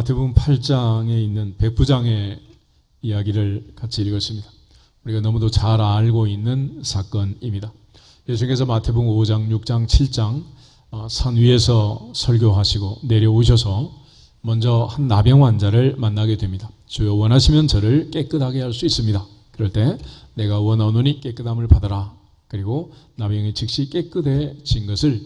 마태복음 8장에 있는 백부장의 이야기를 같이 읽었습니다. 우리가 너무도 잘 알고 있는 사건입니다. 예수님께서 마태복음 5장, 6장, 7장 산 위에서 설교하시고 내려오셔서 먼저 한 나병 환자를 만나게 됩니다. 주여 원하시면 저를 깨끗하게 할 수 있습니다. 그럴 때 내가 원하노니 깨끗함을 받아라. 그리고 나병이 즉시 깨끗해진 것을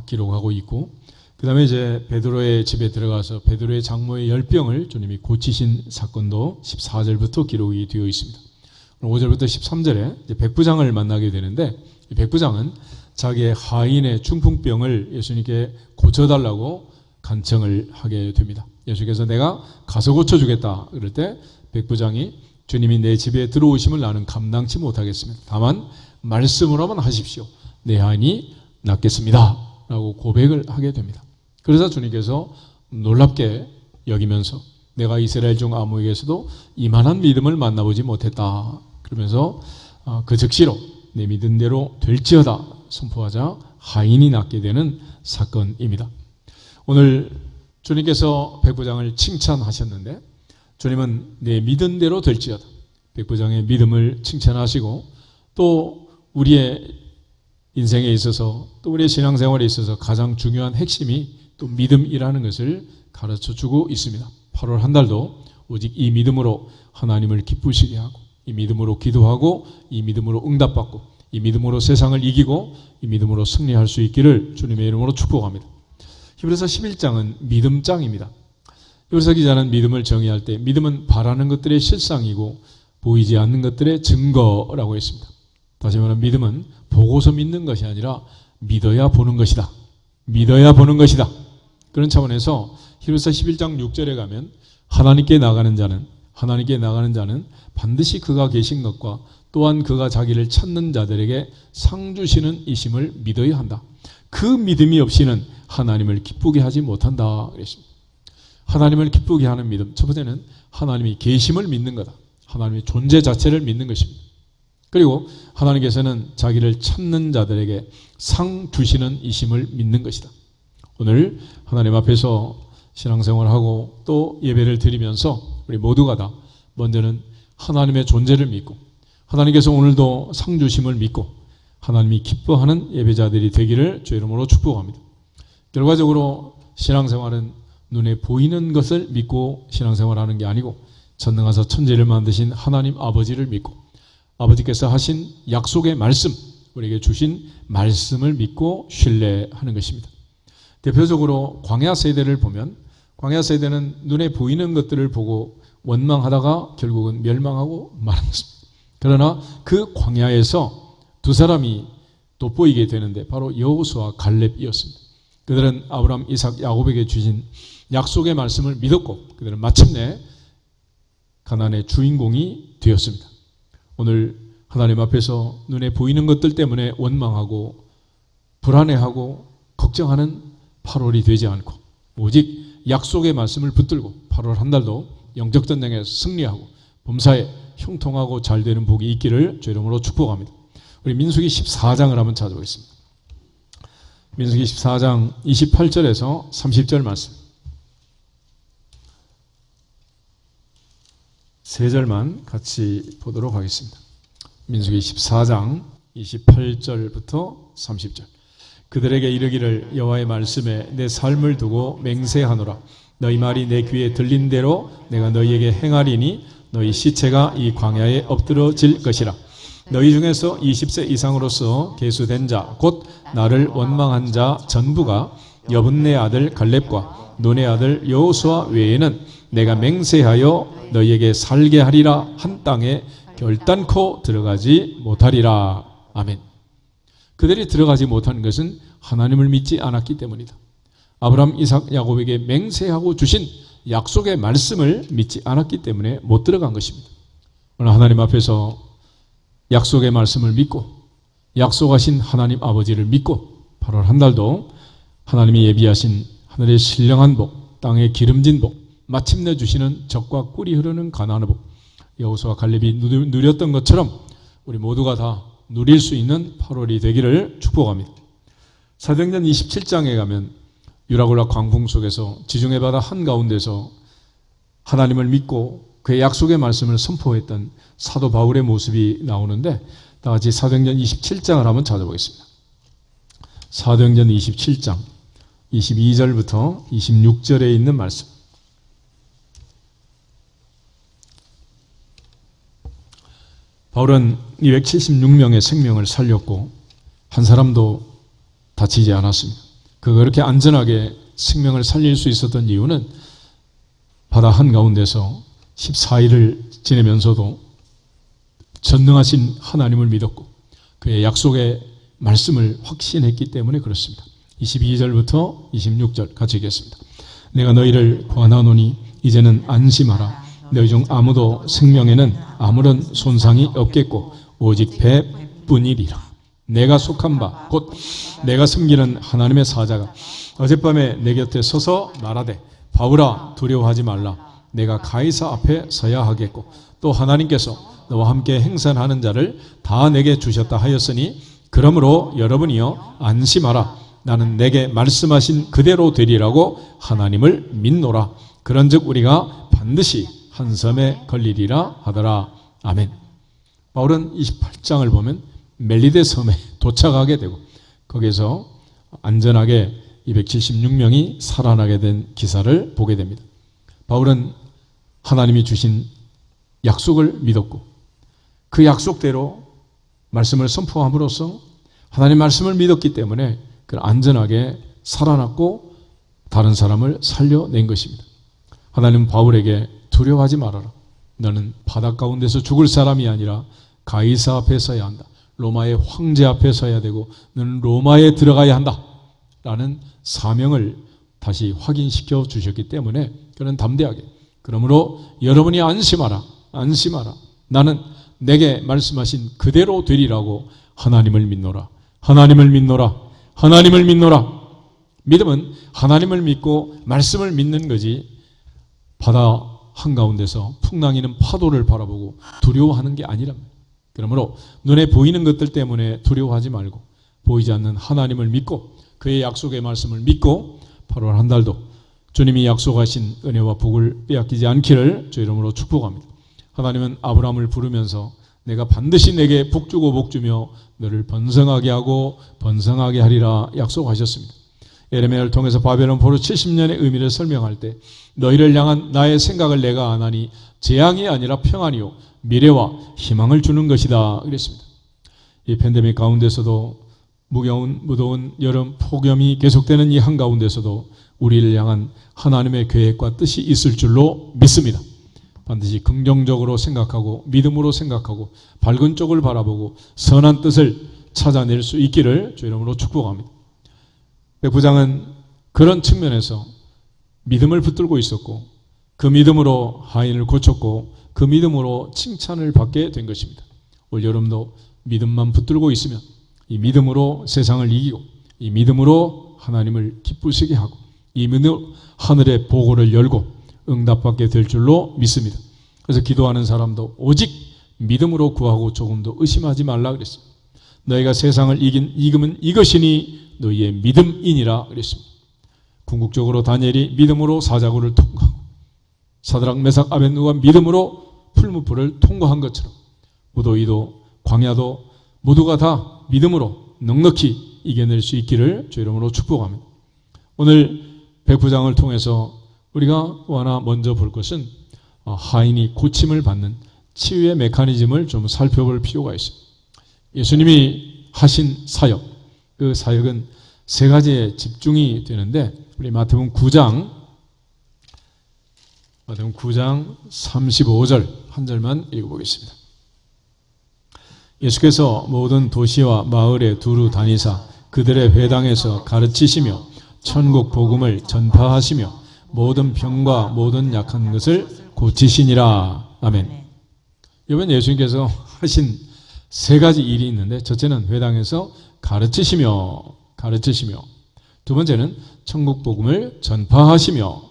기록하고 있고, 그 다음에 이제 베드로의 집에 들어가서 베드로의 장모의 열병을 주님이 고치신 사건도 14절부터 기록이 되어 있습니다. 5절부터 13절에 이제 백부장을 만나게 되는데, 이 백부장은 자기의 하인의 중풍병을 예수님께 고쳐달라고 간청을 하게 됩니다. 예수께서 내가 가서 고쳐주겠다 그럴 때 백부장이 주님이 내 집에 들어오심을 나는 감당치 못하겠습니다. 다만 말씀으로만 하십시오. 내 하인이 낫겠습니다 라고 고백을 하게 됩니다. 그래서 주님께서 놀랍게 여기면서 내가 이스라엘 중 아무에게서도 이만한 믿음을 만나보지 못했다 그러면서 그 즉시로 내 믿은 대로 될지어다 선포하자 하인이 낫게 되는 사건입니다. 오늘 주님께서 백부장을 칭찬하셨는데, 주님은 내 믿은 대로 될지어다, 백부장의 믿음을 칭찬하시고 또 우리의 인생에 있어서 또 우리의 신앙생활에 있어서 가장 중요한 핵심이 또 믿음이라는 것을 가르쳐주고 있습니다. 8월 한 달도 오직 이 믿음으로 하나님을 기쁘시게 하고, 이 믿음으로 기도하고, 이 믿음으로 응답받고, 이 믿음으로 세상을 이기고, 이 믿음으로 승리할 수 있기를 주님의 이름으로 축복합니다. 히브리서 11장은 믿음장입니다. 히브리서 기자는 믿음을 정의할 때 믿음은 바라는 것들의 실상이고 보이지 않는 것들의 증거라고 했습니다. 다시 말하면 믿음은 보고서 믿는 것이 아니라 믿어야 보는 것이다. 믿어야 보는 것이다. 그런 차원에서 히브리서 11장 6절에 가면 하나님께 나가는 자는 반드시 그가 계신 것과 또한 그가 자기를 찾는 자들에게 상 주시는 이심을 믿어야 한다. 그 믿음이 없이는 하나님을 기쁘게 하지 못한다 그랬습니다. 하나님을 기쁘게 하는 믿음, 첫 번째는 하나님이 계심을 믿는 거다. 하나님의 존재 자체를 믿는 것입니다. 그리고 하나님께서는 자기를 찾는 자들에게 상 주시는 이심을 믿는 것이다. 오늘 하나님 앞에서 신앙생활하고 또 예배를 드리면서 우리 모두가 다 먼저는 하나님의 존재를 믿고, 하나님께서 오늘도 상 주심을 믿고 하나님이 기뻐하는 예배자들이 되기를 주의 이름으로 축복합니다. 결과적으로 신앙생활은 눈에 보이는 것을 믿고 신앙생활하는 게 아니고 전능하사 천지를 만드신 하나님 아버지를 믿고 아버지께서 하신 약속의 말씀, 우리에게 주신 말씀을 믿고 신뢰하는 것입니다. 대표적으로 광야 세대를 보면 광야 세대는 눈에 보이는 것들을 보고 원망하다가 결국은 멸망하고 마는 것입니다. 그러나 그 광야에서 두 사람이 돋보이게 되는데 바로 여호수아와 갈렙이었습니다. 그들은 아브라함, 이삭, 야곱에게 주신 약속의 말씀을 믿었고 그들은 마침내 가나안의 주인공이 되었습니다. 오늘 하나님 앞에서 눈에 보이는 것들 때문에 원망하고 불안해하고 걱정하는 8월이 되지 않고 오직 약속의 말씀을 붙들고 8월 한 달도 영적 전쟁에 승리하고 범사에 형통하고 잘 되는 복이 있기를 주의 이름으로 축복합니다. 우리 민수기 14장을 한번 찾아보겠습니다. 민수기 14장 28절에서 30절 말씀, 세 절만 같이 보도록 하겠습니다. 민수기 14장 28절부터 30절. 그들에게 이르기를 여호와의 말씀에 내 삶을 두고 맹세하노라. 너희 말이 내 귀에 들린 대로 내가 너희에게 행하리니 너희 시체가 이 광야에 엎드러질 것이라. 너희 중에서 20세 이상으로서 계수된 자 곧 나를 원망한 자 전부가 여분네 아들 갈렙과 눈의 아들 여호수아 외에는 내가 맹세하여 너희에게 살게 하리라 한 땅에 결단코 들어가지 못하리라. 아멘. 그들이 들어가지 못한 것은 하나님을 믿지 않았기 때문이다. 아브라함, 이삭, 야곱에게 맹세하고 주신 약속의 말씀을 믿지 않았기 때문에 못 들어간 것입니다. 오늘 하나님 앞에서 약속의 말씀을 믿고 약속하신 하나님 아버지를 믿고 8월 한 달도 하나님이 예비하신 하늘의 신령한 복, 땅의 기름진 복, 마침내 주시는 젖과 꿀이 흐르는 가나안의 복, 여호수아 갈렙이 누렸던 것처럼 우리 모두가 다 누릴 수 있는 8월이 되기를 축복합니다. 사도행전 27장에 가면 유라굴라 광풍 속에서 지중해 바다 한가운데서 하나님을 믿고 그의 약속의 말씀을 선포했던 사도 바울의 모습이 나오는데, 다 같이 사도행전 27장을 한번 찾아보겠습니다. 사도행전 27장 22절부터 26절에 있는 말씀. 바울은 276명의 생명을 살렸고 한 사람도 다치지 않았습니다. 그렇게 안전하게 생명을 살릴 수 있었던 이유는 바다 한가운데서 14일을 지내면서도 전능하신 하나님을 믿었고 그의 약속의 말씀을 확신했기 때문에 그렇습니다. 22절부터 26절 같이 읽겠습니다. 내가 너희를 권하노니 이제는 안심하라. 너희 중 아무도 생명에는 아무런 손상이 없겠고 오직 배뿐이리라. 내가 속한 바 곧 내가 섬기는 하나님의 사자가 어젯밤에 내 곁에 서서 말하되 바울아 두려워하지 말라. 내가 가이사 앞에 서야 하겠고 또 하나님께서 너와 함께 행선하는 자를 다 내게 주셨다 하였으니 그러므로 여러분이여 안심하라. 나는 내게 말씀하신 그대로 되리라고 하나님을 믿노라. 그런즉 우리가 반드시 한 섬에 걸리리라 하더라. 아멘. 바울은 28장을 보면 멜리데 섬에 도착하게 되고 거기서 안전하게 276명이 살아나게 된 기사를 보게 됩니다. 바울은 하나님이 주신 약속을 믿었고 그 약속대로 말씀을 선포함으로써 하나님 말씀을 믿었기 때문에 안전하게 살아났고 다른 사람을 살려낸 것입니다. 하나님은 바울에게 두려워하지 말아라. 너는 바다 가운데서 죽을 사람이 아니라 가이사 앞에 서야 한다. 로마의 황제 앞에 서야 되고 너는 로마에 들어가야 한다 라는 사명을 다시 확인시켜 주셨기 때문에 그는 담대하게 그러므로 여러분이 안심하라. 안심하라. 나는 내게 말씀하신 그대로 되리라고 하나님을 믿노라. 하나님을 믿노라. 하나님을 믿노라. 믿음은 하나님을 믿고 말씀을 믿는 거지 바다 한가운데서 풍랑이는 파도를 바라보고 두려워하는 게 아니랍니다. 그러므로 눈에 보이는 것들 때문에 두려워하지 말고 보이지 않는 하나님을 믿고 그의 약속의 말씀을 믿고 8월 한 달도 주님이 약속하신 은혜와 복을 빼앗기지 않기를 주 이름으로 축복합니다. 하나님은 아브라함을 부르면서 내가 반드시 내게 복주고 복주며 너를 번성하게 하고 번성하게 하리라 약속하셨습니다. 예레미야를 통해서 바벨론 포로 70년의 의미를 설명할 때 너희를 향한 나의 생각을 내가 아나니 재앙이 아니라 평안이요 미래와 희망을 주는 것이다 그랬습니다. 이 팬데믹 가운데서도 무더운 여름 폭염이 계속되는 이 한가운데서도 우리를 향한 하나님의 계획과 뜻이 있을 줄로 믿습니다. 반드시 긍정적으로 생각하고 믿음으로 생각하고 밝은 쪽을 바라보고 선한 뜻을 찾아낼 수 있기를 주 이름으로 축복합니다. 백부장은 그런 측면에서 믿음을 붙들고 있었고 그 믿음으로 하인을 고쳤고 그 믿음으로 칭찬을 받게 된 것입니다. 올 여름도 믿음만 붙들고 있으면 이 믿음으로 세상을 이기고 이 믿음으로 하나님을 기쁘시게 하고 이 믿음으로 하늘의 보고를 열고 응답받게 될 줄로 믿습니다. 그래서 기도하는 사람도 오직 믿음으로 구하고 조금도 의심하지 말라 그랬습니다. 너희가 세상을 이긴 이금은 이것이니 너희의 믿음이니라 그랬습니다. 궁극적으로 다니엘이 믿음으로 사자굴을 통과하고 사드락 메삭 아벳느고가 믿음으로 풀무불을 통과한 것처럼 무더위도 광야도 모두가 다 믿음으로 넉넉히 이겨낼 수 있기를 주 이름으로 축복합니다. 오늘 백부장을 통해서 우리가 하나 먼저 볼 것은 하인이 고침을 받는 치유의 메커니즘을 좀 살펴볼 필요가 있습니다. 예수님이 하신 사역, 그 사역은 세 가지에 집중이 되는데 우리 마태복음 9장 35절 한 절만 읽어보겠습니다. 예수께서 모든 도시와 마을에 두루 다니사 그들의 회당에서 가르치시며 천국 복음을 전파하시며 모든 병과 모든 약한 것을 고치시니라. 아멘. 이번 예수님께서 하신 세 가지 일이 있는데 첫째는 회당에서 가르치시며 두 번째는 천국 복음을 전파하시며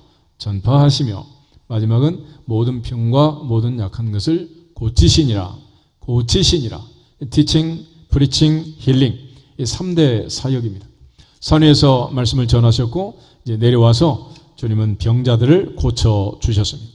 마지막은 모든 병과 모든 약한 것을 고치시니라. Teaching, Preaching, Healing 이 3대 사역입니다. 산 위에서 말씀을 전하셨고 이제 내려와서 주님은 병자들을 고쳐 주셨습니다.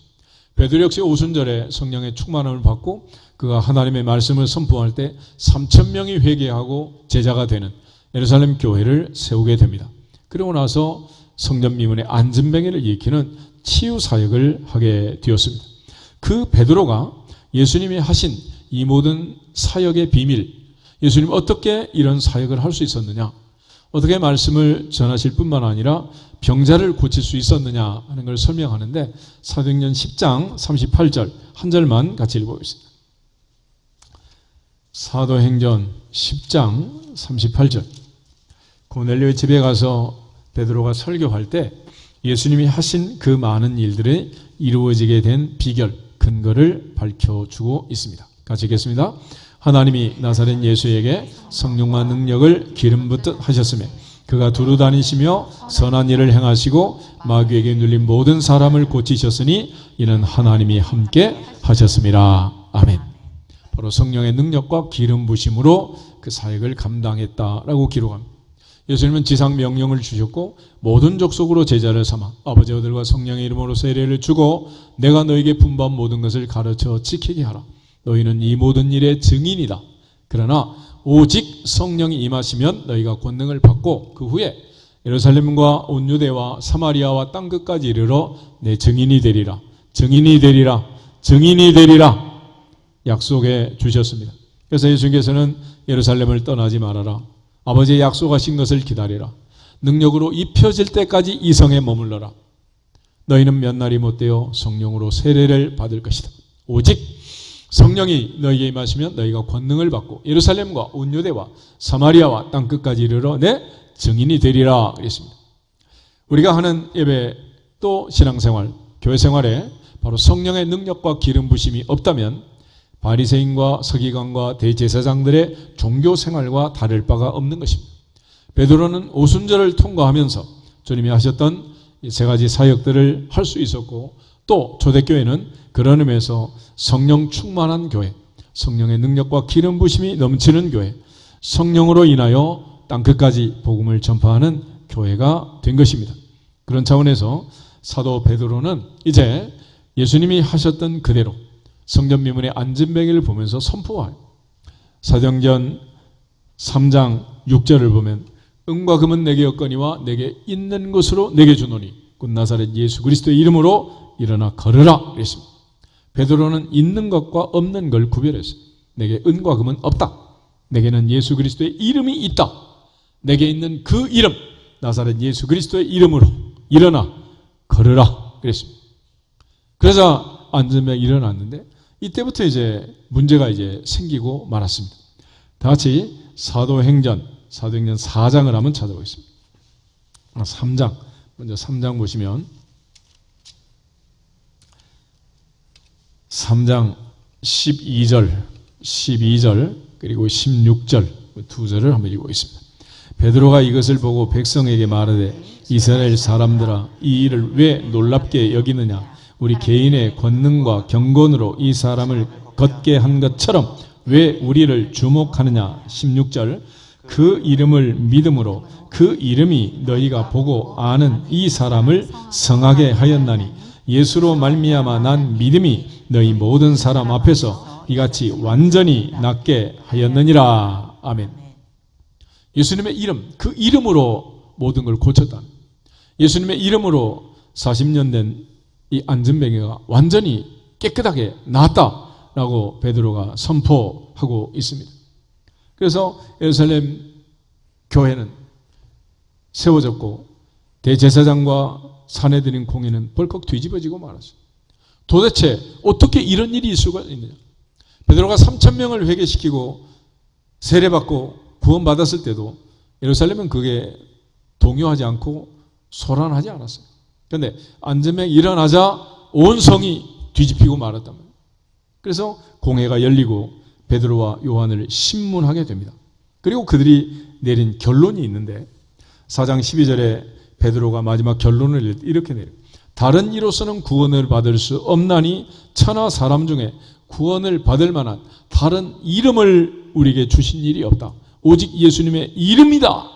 베드로 역시 오순절에 성령의 충만함을 받고 그가 하나님의 말씀을 선포할 때 3,000명이 회개하고 제자가 되는 예루살렘 교회를 세우게 됩니다. 그러고 나서 성전 미문의 안진뱅이를 일으키는 치유 사역을 하게 되었습니다. 그 베드로가 예수님이 하신 이 모든 사역의 비밀, 예수님 어떻게 이런 사역을 할 수 있었느냐, 어떻게 말씀을 전하실 뿐만 아니라 병자를 고칠 수 있었느냐 하는 걸 설명하는데 사도행전 10장 38절 한 절만 같이 읽어보겠습니다. 사도행전 10장 38절. 고넬료의 집에 가서 베드로가 설교할 때 예수님이 하신 그 많은 일들이 이루어지게 된 비결, 근거를 밝혀주고 있습니다. 같이 읽겠습니다. 하나님이 나사렛 예수에게 성령과 능력을 기름 붓듯 하셨으며 그가 두루 다니시며 선한 일을 행하시고 마귀에게 눌린 모든 사람을 고치셨으니 이는 하나님이 함께 하셨습니다. 아멘. 바로 성령의 능력과 기름 부심으로 그 사역을 감당했다라고 기록합니다. 예수님은 지상 명령을 주셨고 모든 족속으로 제자를 삼아 아버지 아들과 성령의 이름으로 세례를 주고 내가 너에게 분부한 모든 것을 가르쳐 지키게 하라. 너희는 이 모든 일의 증인이다. 그러나 오직 성령이 임하시면 너희가 권능을 받고 그 후에 예루살렘과 온 유대와 사마리아와 땅끝까지 이르러 내 증인이 되리라. 증인이 되리라. 증인이 되리라. 약속해 주셨습니다. 그래서 예수님께서는 예루살렘을 떠나지 말아라. 아버지의 약속하신 것을 기다리라. 능력으로 입혀질 때까지 이 성에 머물러라. 너희는 몇 날이 못되어 성령으로 세례를 받을 것이다. 오직 성령이 너희에게 임하시면 너희가 권능을 받고 예루살렘과 온 유대와 사마리아와 땅끝까지 이르러 내 증인이 되리라 그랬습니다. 우리가 하는 예배 또 신앙생활, 교회생활에 바로 성령의 능력과 기름 부심이 없다면 바리새인과 서기관과 대제사장들의 종교생활과 다를 바가 없는 것입니다. 베드로는 오순절을 통과하면서 주님이 하셨던 세 가지 사역들을 할 수 있었고 또 초대교회는 그런 의미에서 성령 충만한 교회, 성령의 능력과 기름 부심이 넘치는 교회, 성령으로 인하여 땅끝까지 복음을 전파하는 교회가 된 것입니다. 그런 차원에서 사도 베드로는 이제 예수님이 하셨던 그대로 성전 미문의 안진뱅이를 보면서 선포해요. 사도행전 3장 6절을 보면 은과 금은 내게 없거니와 내게 있는 것으로 내게 주노니 곧 나사렛 예수 그리스도의 이름으로 일어나 걸으라 그랬습니다. 베드로는 있는 것과 없는 걸 구별했어요. 내게 은과 금은 없다. 내게는 예수 그리스도의 이름이 있다. 내게 있는 그 이름 나사렛 예수 그리스도의 이름으로 일어나 걸으라 그랬습니다. 그래서 안진뱅이 일어났는데 이때부터 이제 문제가 이제 생기고 말았습니다. 다 같이 사도행전 4장을 한번 찾아보겠습니다. 3장 먼저 3장 보시면 3장 12절 그리고 16절 두 절을 한번 읽어보겠습니다. 베드로가 이것을 보고 백성에게 말하되 이스라엘 사람들아 이 일을 왜 놀랍게 여기느냐 우리 개인의 권능과 경건으로 이 사람을 걷게 한 것처럼 왜 우리를 주목하느냐. 16절 그 이름을 믿음으로 그 이름이 너희가 보고 아는 이 사람을 성하게 하였나니 예수로 말미암아 난 믿음이 너희 모든 사람 앞에서 이같이 완전히 낫게 하였느니라. 아멘. 예수님의 이름, 그 이름으로 모든 걸 고쳤다. 예수님의 이름으로 40년 된 이 안진뱅이가 완전히 깨끗하게 나았다라고 베드로가 선포하고 있습니다. 그래서 예루살렘 교회는 세워졌고 대제사장과 사내들인 공회는 벌컥 뒤집어지고 말았어요. 도대체 어떻게 이런 일이 있을 수가 있느냐. 베드로가 3,000명을 회개시키고 세례받고 구원받았을 때도 예루살렘은 그게 동요하지 않고 소란하지 않았어요. 그런데 안진뱅이 일어나자 온 성이 뒤집히고 말았단 말이에요. 그래서 공회가 열리고 베드로와 요한을 신문하게 됩니다. 그리고 그들이 내린 결론이 있는데 4장 12절에 베드로가 마지막 결론을 이렇게 내려요. 다른 이로서는 구원을 받을 수 없나니 천하 사람 중에 구원을 받을 만한 다른 이름을 우리에게 주신 일이 없다. 오직 예수님의 이름이다.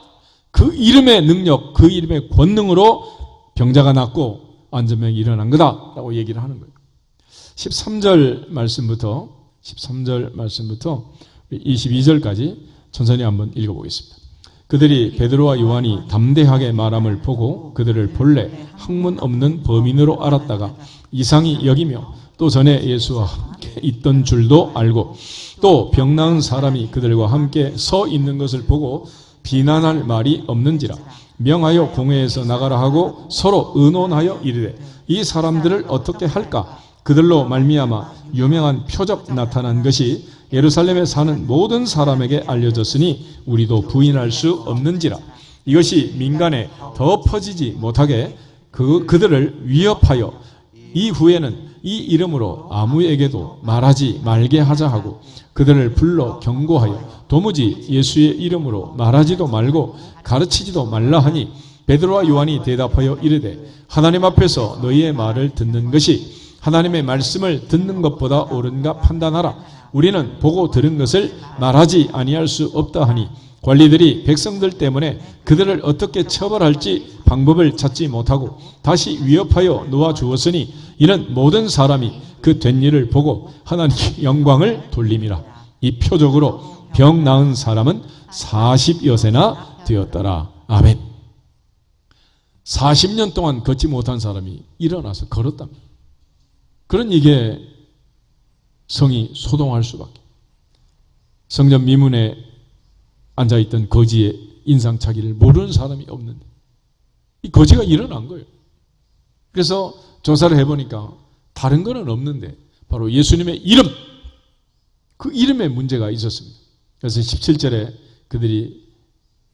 그 이름의 능력, 그 이름의 권능으로 병자가 낫고 안전병이 일어난 거다라고 얘기를 하는 거예요. 13절 말씀부터 22절까지 천천히 한번 읽어보겠습니다. 그들이 베드로와 요한이 담대하게 말함을 보고 그들을 본래 학문 없는 범인으로 알았다가 이상히 여기며 또 전에 예수와 함께 있던 줄도 알고 또 병 나은 사람이 그들과 함께 서 있는 것을 보고 비난할 말이 없는지라 명하여 공회에서 나가라 하고 서로 의논하여 이르되 이 사람들을 어떻게 할까? 그들로 말미암아 유명한 표적 나타난 것이 예루살렘에 사는 모든 사람에게 알려졌으니 우리도 부인할 수 없는지라. 이것이 민간에 더 퍼지지 못하게 그들을 위협하여 이후에는 이 이름으로 아무에게도 말하지 말게 하자 하고 그들을 불러 경고하여 도무지 예수의 이름으로 말하지도 말고 가르치지도 말라 하니 베드로와 요한이 대답하여 이르되 하나님 앞에서 너희의 말을 듣는 것이 하나님의 말씀을 듣는 것보다 옳은가 판단하라. 우리는 보고 들은 것을 말하지 아니할 수 없다 하니 관리들이 백성들 때문에 그들을 어떻게 처벌할지 방법을 찾지 못하고 다시 위협하여 놓아 주었으니 이는 모든 사람이 그 된 일을 보고 하나님께 영광을 돌림이라. 이 표적으로 병 나은 사람은 40여 세나 되었더라. 아멘. 40년 동안 걷지 못한 사람이 일어나서 걸었답니다. 그런 이게 성이 소동할 수밖에. 성전 미문에 앉아있던 거지의 인상착의를 모르는 사람이 없는데 이 거지가 일어난 거예요. 그래서 조사를 해보니까 다른 거는 없는데 바로 예수님의 이름, 그 이름에 문제가 있었습니다. 그래서 17절에 그들이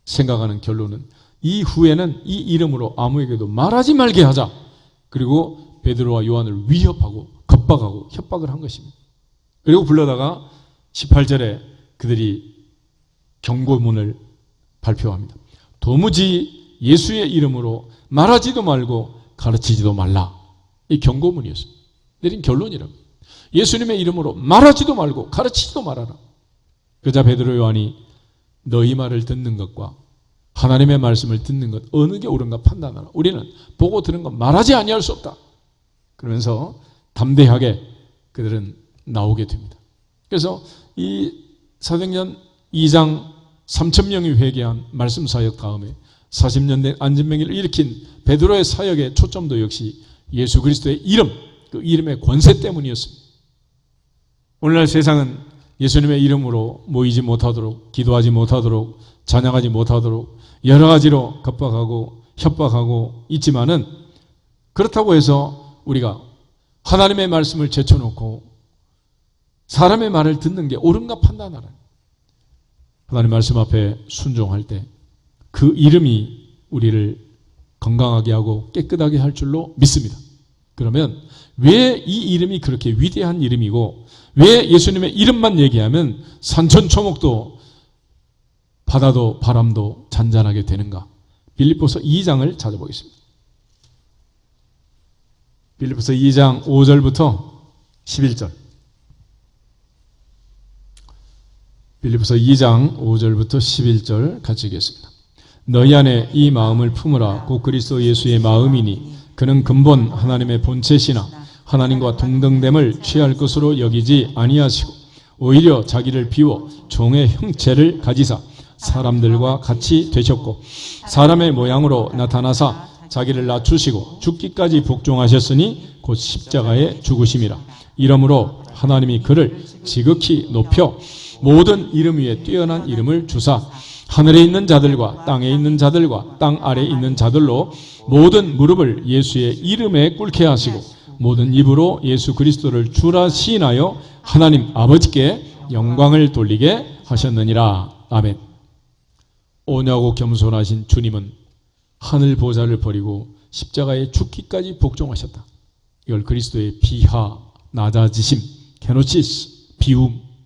생각하는 결론은 이후에는 이 이름으로 아무에게도 말하지 말게 하자. 그리고 베드로와 요한을 위협하고 겁박하고 협박을 한 것입니다. 그리고 불러다가 18절에 그들이 경고문을 발표합니다. 도무지 예수의 이름으로 말하지도 말고 가르치지도 말라. 이 경고문이었습니다. 내린 결론이랍니다. 예수님의 이름으로 말하지도 말고 가르치지도 말아라. 그러자 베드로 요한이 너희 말을 듣는 것과 하나님의 말씀을 듣는 것 어느 게 옳은가 판단하라. 우리는 보고 들은 것 말하지 아니할 수 없다. 그러면서 담대하게 그들은 나오게 됩니다. 그래서 이 사도행전 2장 3,000명이 회개한 말씀 사역 다음에 40년 된 안진병을 일으킨 베드로의 사역의 초점도 역시 예수 그리스도의 이름, 그 이름의 권세 때문이었습니다. 오늘날 세상은 예수님의 이름으로 모이지 못하도록, 기도하지 못하도록, 찬양하지 못하도록 여러 가지로 겁박하고 협박하고 있지만은 그렇다고 해서 우리가 하나님의 말씀을 제쳐놓고 사람의 말을 듣는 게 옳은가 판단하라. 하나님 말씀 앞에 순종할 때 그 이름이 우리를 건강하게 하고 깨끗하게 할 줄로 믿습니다. 그러면 왜 이 이름이 그렇게 위대한 이름이고 왜 예수님의 이름만 얘기하면 산천초목도 바다도 바람도 잔잔하게 되는가? 빌립보서 2장을 찾아보겠습니다. 빌립보서 2장 5절부터 11절. 빌립보서 2장 5절부터 11절 같이 읽겠습니다. 너희 안에 이 마음을 품으라. 곧 그리스도 예수의 마음이니 그는 근본 하나님의 본체시나 하나님과 동등됨을 취할 것으로 여기지 아니하시고 오히려 자기를 비워 종의 형체를 가지사 사람들과 같이 되셨고 사람의 모양으로 나타나사 자기를 낮추시고 죽기까지 복종하셨으니 곧 십자가에 죽으심이라. 이러므로 하나님이 그를 지극히 높여 모든 이름 위에 뛰어난 이름을 주사 하늘에 있는 자들과 땅에 있는 자들과 땅 아래에 있는 자들로 모든 무릎을 예수의 이름에 꿇게 하시고 모든 입으로 예수 그리스도를 주라 시인하여 하나님 아버지께 영광을 돌리게 하셨느니라. 아멘. 온유하고 겸손하신 주님은 하늘 보좌를 버리고 십자가에 죽기까지 복종하셨다. 이걸 그리스도의 비하, 낮아지심, 게노시스,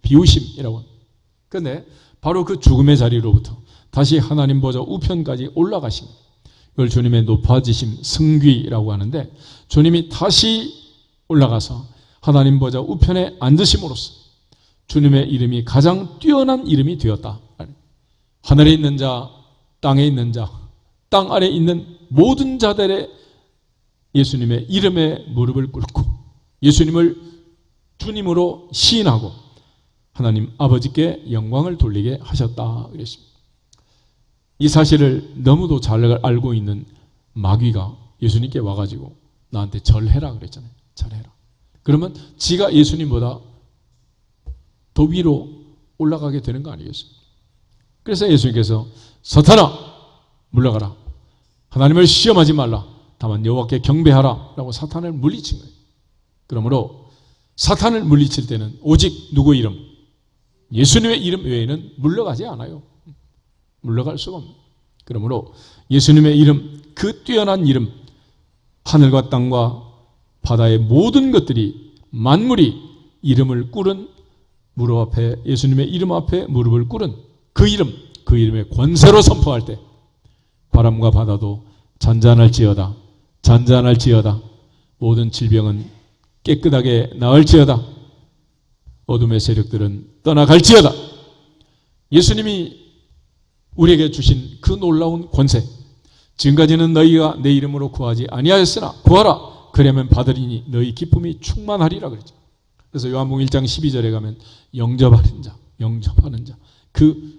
비우심이라고 합니다. 그런데 바로 그 죽음의 자리로부터 다시 하나님 보좌 우편까지 올라가십니다. 이걸 주님의 높아지심, 승귀라고 하는데 주님이 다시 올라가서 하나님 보좌 우편에 앉으심으로써 주님의 이름이 가장 뛰어난 이름이 되었다. 하늘에 있는 자, 땅에 있는 자, 땅 아래에 있는 모든 자들의 예수님의 이름에 무릎을 꿇고 예수님을 주님으로 시인하고 하나님 아버지께 영광을 돌리게 하셨다 그랬습니다. 이 사실을 너무도 잘 알고 있는 마귀가 예수님께 와가지고 나한테 절해라 그랬잖아요. 절해라. 그러면 지가 예수님보다 더 위로 올라가게 되는 거 아니겠어요? 그래서 예수님께서 사탄아 물러가라. 하나님을 시험하지 말라. 다만 여호와께 경배하라 라고 사탄을 물리친 거예요. 그러므로 사탄을 물리칠 때는 오직 누구의 이름? 예수님의 이름 외에는 물러가지 않아요. 물러갈 수가 없는. 그러므로 예수님의 이름, 그 뛰어난 이름, 하늘과 땅과 바다의 모든 것들이 만물이 이름을 꿇은 무릎 앞에 예수님의 이름 앞에 무릎을 꿇은 그 이름, 그 이름의 권세로 선포할 때 바람과 바다도 잔잔할지어다, 잔잔할지어다. 모든 질병은 깨끗하게 나을지어다. 어둠의 세력들은 떠나갈지어다. 예수님이 우리에게 주신 그 놀라운 권세, 지금까지는 너희가 내 이름으로 구하지 아니하였으나 구하라. 그러면 받으리니 너희 기쁨이 충만하리라 그랬죠. 그래서 요한복음 1장 12절에 가면 영접하는 자, 영접하는 자, 그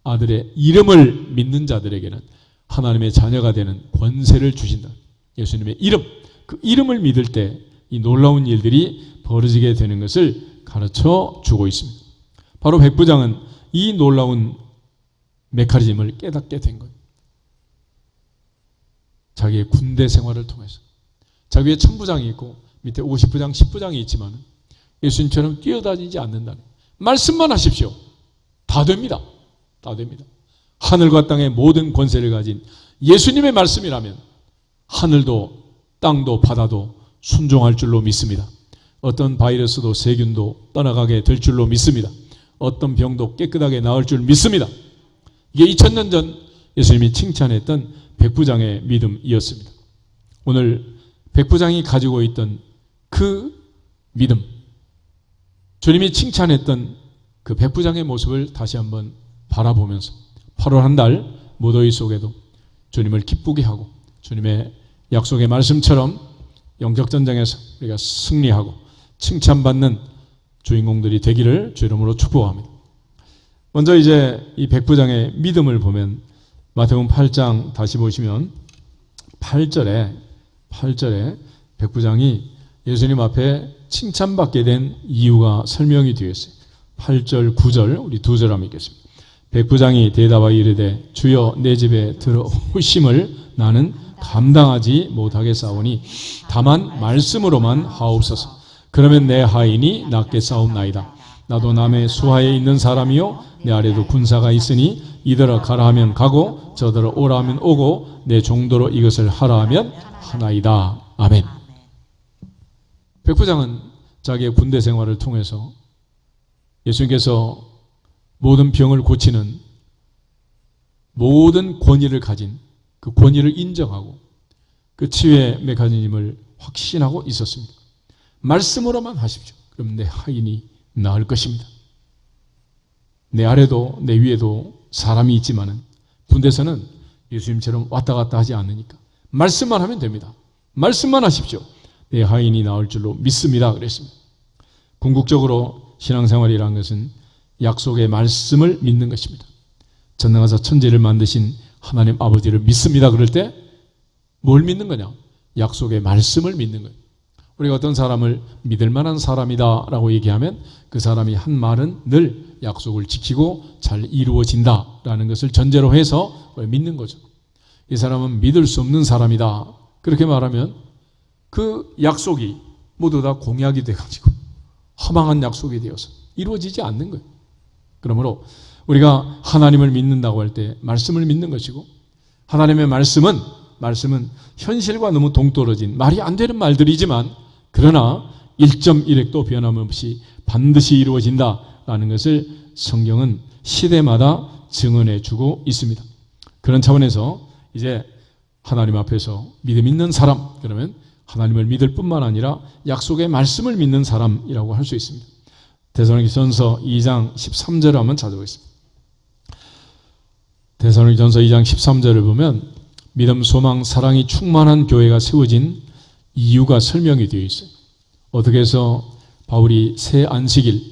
아들의 이름을 믿는 자들에게는 하나님의 자녀가 되는 권세를 주신다. 예수님의 이름, 그 이름을 믿을 때 이 놀라운 일들이 벌어지게 되는 것을 가르쳐 주고 있습니다. 바로 백부장은 이 놀라운 메커니즘을 깨닫게 된 거예요. 자기의 군대 생활을 통해서. 자기의 천부장이 있고 밑에 50부장, 10부장이 있지만 예수님처럼 뛰어다니지 않는다는 말씀만 하십시오. 다 됩니다. 다 됩니다. 하늘과 땅의 모든 권세를 가진 예수님의 말씀이라면 하늘도 땅도 바다도 순종할 줄로 믿습니다. 어떤 바이러스도 세균도 떠나가게 될 줄로 믿습니다. 어떤 병도 깨끗하게 나을 줄 믿습니다. 이게 2000년 전 예수님이 칭찬했던 백부장의 믿음이었습니다. 오늘 백부장이 가지고 있던 그 믿음, 주님이 칭찬했던 그 백부장의 모습을 다시 한번 바라보면서 8월 한 달 무더위 속에도 주님을 기쁘게 하고 주님의 약속의 말씀처럼 영적전쟁에서 우리가 승리하고 칭찬받는 주인공들이 되기를 주 이름으로 축복합니다. 먼저 이제 이 백부장의 믿음을 보면 마태복음 8장 다시 보시면 8절에 백부장이 예수님 앞에 칭찬받게 된 이유가 설명이 되어 있어요. 8절, 9절 우리 두 절 한번 읽겠습니다. 백부장이 대답하여 이르되 주여 내 집에 들어오심을 나는 감당하지 못하겠사오니 다만 말씀으로만 하옵소서. 그러면 내 하인이 낫게 싸움나이다. 나도 남의 수하에 있는 사람이요 내 아래도 군사가 있으니 이더러 가라 하면 가고 저더러 오라 하면 오고 내 정도로 이것을 하라 하면 하나이다. 아멘. 백부장은 자기의 군대 생활을 통해서 예수님께서 모든 병을 고치는 모든 권위를 가진 그 권위를 인정하고 그 치유의 메커니즘을 확신하고 있었습니다. 말씀으로만 하십시오. 그럼 내 하인이 나을 것입니다. 내 아래도 내 위에도 사람이 있지만은 군대에서는 예수님처럼 왔다 갔다 하지 않으니까 말씀만 하면 됩니다. 말씀만 하십시오. 내 하인이 나을 줄로 믿습니다. 그랬습니다. 궁극적으로 신앙생활이라는 것은 약속의 말씀을 믿는 것입니다. 전능하사 천지를 만드신 하나님 아버지를 믿습니다. 그럴 때 뭘 믿는 거냐? 약속의 말씀을 믿는 거예요. 우리가 어떤 사람을 믿을 만한 사람이다 라고 얘기하면 그 사람이 한 말은 늘 약속을 지키고 잘 이루어진다라는 것을 전제로 해서 믿는 거죠. 이 사람은 믿을 수 없는 사람이다. 그렇게 말하면 그 약속이 모두 다 공약이 돼가지고 허망한 약속이 되어서 이루어지지 않는 거예요. 그러므로 우리가 하나님을 믿는다고 할 때 말씀을 믿는 것이고 하나님의 말씀은 현실과 너무 동떨어진 말이 안 되는 말들이지만 그러나 1.1획도 변함없이 반드시 이루어진다라는 것을 성경은 시대마다 증언해 주고 있습니다. 그런 차원에서 이제 하나님 앞에서 믿음 있는 사람, 그러면 하나님을 믿을 뿐만 아니라 약속의 말씀을 믿는 사람이라고 할 수 있습니다. 데살로니가전서 2장 13절을 한번 찾아보겠습니다. 데살로니가전서 2장 13절을 보면 믿음, 소망, 사랑이 충만한 교회가 세워진 이유가 설명이 되어 있어요. 어떻게 해서 바울이 새 안식일,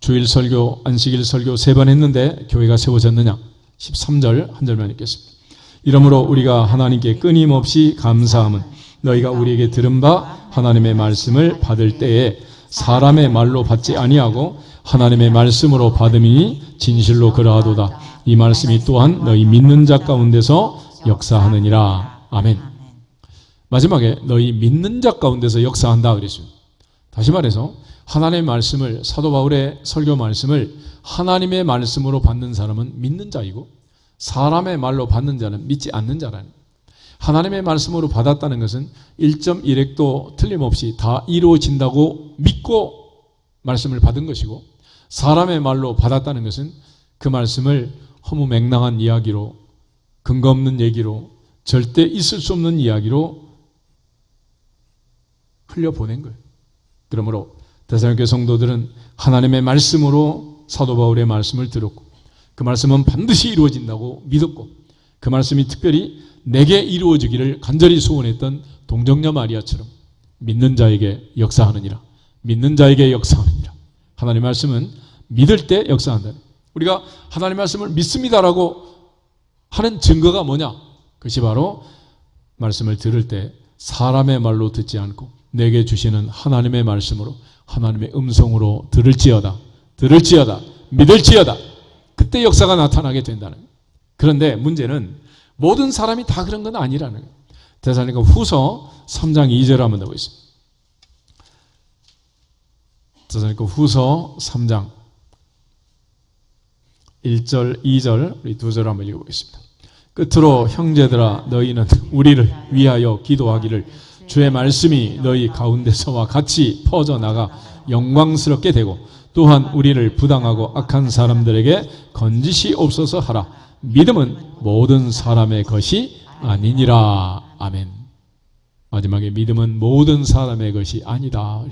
주일 설교, 안식일 설교 3번 했는데 교회가 세워졌느냐? 13절 한 절만 읽겠습니다. 이러므로 우리가 하나님께 끊임없이 감사함은 너희가 우리에게 들은 바 하나님의 말씀을 받을 때에 사람의 말로 받지 아니하고 하나님의 말씀으로 받음이니 진실로 그러하도다. 이 말씀이 또한 너희 믿는 자 가운데서 역사하느니라. 아멘. 마지막에 너희 믿는 자 가운데서 역사한다 그랬어요. 다시 말해서 하나님의 말씀을, 사도 바울의 설교 말씀을 하나님의 말씀으로 받는 사람은 믿는 자이고 사람의 말로 받는 자는 믿지 않는 자라는. 하나님의 말씀으로 받았다는 것은 1.1핵도 틀림없이 다 이루어진다고 믿고 말씀을 받은 것이고, 사람의 말로 받았다는 것은 그 말씀을 허무맹랑한 이야기로, 근거 없는 얘기로, 절대 있을 수 없는 이야기로 흘려보낸 거예요. 그러므로 데살로니가 성도들은 하나님의 말씀으로 사도 바울의 말씀을 들었고, 그 말씀은 반드시 이루어진다고 믿었고, 그 말씀이 특별히 내게 이루어지기를 간절히 소원했던 동정녀 마리아처럼 믿는 자에게 역사하느니라. 믿는 자에게 역사하느니라. 하나님의 말씀은 믿을 때 역사한다. 우리가 하나님의 말씀을 믿습니다라고 하는 증거가 뭐냐? 그것이 바로 말씀을 들을 때 사람의 말로 듣지 않고 내게 주시는 하나님의 말씀으로, 하나님의 음성으로 들을지어다, 믿을지어다. 그때 역사가 나타나게 된다는 거예요. 그런데 문제는 모든 사람이 다 그런 건 아니라는 거예요. 데살로니가 후서 3장 2절 한번 더 보겠습니다. 데살로니가 후서 3장 1절, 2절, 우리 2절 한번 읽어보겠습니다. 끝으로 형제들아, 너희는 우리를 위하여 기도하기를 주의 말씀이 너희 가운데서와 같이 퍼져나가 영광스럽게 되고 또한 우리를 부당하고 악한 사람들에게 건지시옵소서 하라. 믿음은 모든 사람의 것이 아니니라. 아멘. 마지막에 믿음은 모든 사람의 것이 아니다.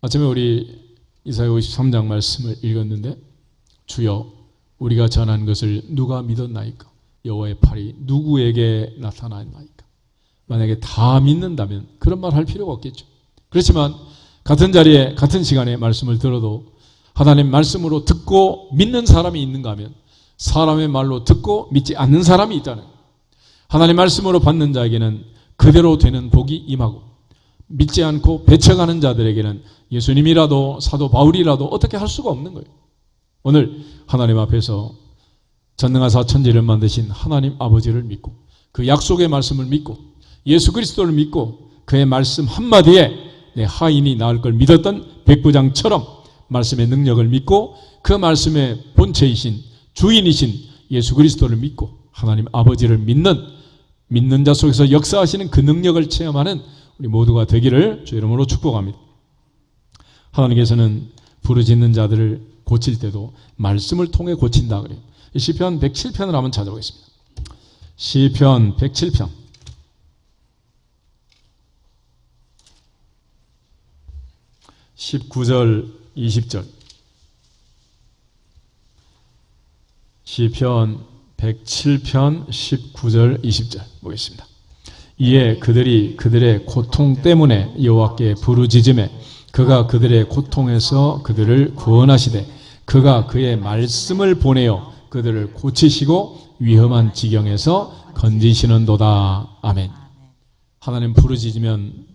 아침에 우리 이사야 53장 말씀을 읽었는데, 주여 우리가 전한 것을 누가 믿었나이까? 여호와의 팔이 누구에게 나타나나이까? 만약에 다 믿는다면 그런 말 할 필요가 없겠죠. 그렇지만 같은 자리에 같은 시간에 말씀을 들어도 하나님 말씀으로 듣고 믿는 사람이 있는가 하면 사람의 말로 듣고 믿지 않는 사람이 있다는 거예요. 하나님 말씀으로 받는 자에게는 그대로 되는 복이 임하고, 믿지 않고 배척하는 자들에게는 예수님이라도 사도 바울이라도 어떻게 할 수가 없는 거예요. 오늘 하나님 앞에서 전능하사 천지를 만드신 하나님 아버지를 믿고 그 약속의 말씀을 믿고 예수 그리스도를 믿고 그의 말씀 한마디에 내 하인이 나을 걸 믿었던 백부장처럼 말씀의 능력을 믿고 그 말씀의 본체이신 주인이신 예수 그리스도를 믿고 하나님 아버지를 믿는 자 속에서 역사하시는 그 능력을 체험하는 우리 모두가 되기를 주 이름으로 축복합니다. 하나님께서는 부르짖는 자들을 고칠 때도 말씀을 통해 고친다 그래요. 시편 107편을 한번 찾아보겠습니다. 시편 107편 19절 20절. 시편 107편 19절 20절 보겠습니다. 이에 그들이 그들의 고통 때문에 여호와께 부르짖음에 그가 그들의 고통에서 그들을 구원하시되 그가 그의 말씀을 보내어 그들을 고치시고 위험한 지경에서 건지시는도다. 아멘. 하나님 부르짖으면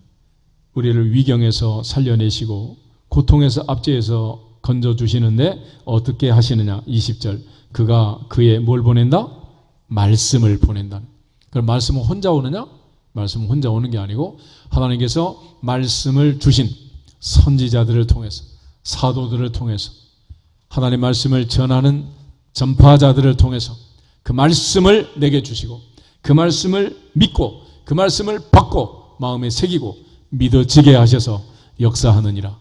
우리를 위경에서 살려내시고 고통에서 압제해서 건져주시는데 어떻게 하시느냐? 20절. 그가 그의 뭘 보낸다? 말씀을 보낸다. 그럼 말씀은 혼자 오느냐? 말씀은 혼자 오는 게 아니고 하나님께서 말씀을 주신 선지자들을 통해서, 사도들을 통해서, 하나님의 말씀을 전하는 전파자들을 통해서 그 말씀을 내게 주시고 그 말씀을 믿고 그 말씀을 받고 마음에 새기고 믿어지게 하셔서 역사하느니라.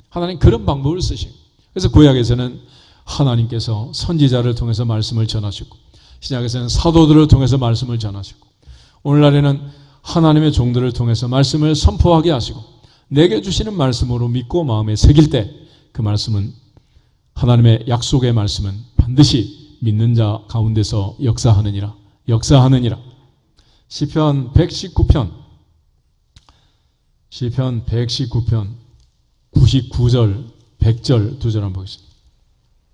하나님 그런 방법을 쓰시고, 그래서 구약에서는 하나님께서 선지자를 통해서 말씀을 전하시고 신약에서는 사도들을 통해서 말씀을 전하시고 오늘날에는 하나님의 종들을 통해서 말씀을 선포하게 하시고 내게 주시는 말씀으로 믿고 마음에 새길 때 그 말씀은, 하나님의 약속의 말씀은 반드시 믿는 자 가운데서 역사하느니라. 시편 119편 99절 100절 두 절 한번 보겠습니다.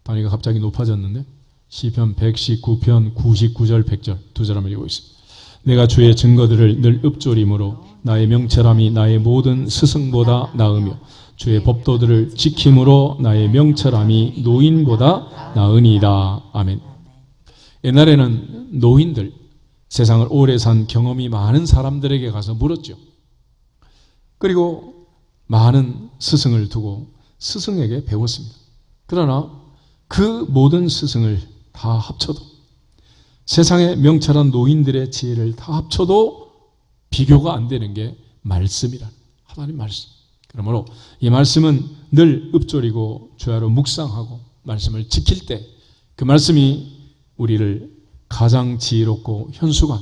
단위가 갑자기 높아졌는데 시편 119편 99절 100절 두 절 한번 읽어보겠습니다. 내가 주의 증거들을 늘 읊조림으로 나의 명철함이 나의 모든 스승보다 나으며 주의 법도들을 지킴으로 나의 명철함이 노인보다 나으니이다. 아멘. 옛날에는 노인들, 세상을 오래 산 경험이 많은 사람들에게 가서 물었죠. 그리고 많은 스승을 두고 스승에게 배웠습니다. 그러나 그 모든 스승을 다 합쳐도, 세상의 명철한 노인들의 지혜를 다 합쳐도 비교가 안 되는 게 말씀이란, 하나님 말씀. 그러므로 이 말씀은 늘 읊조리고 주야로 묵상하고 말씀을 지킬 때 그 말씀이 우리를 가장 지혜롭고 현숙한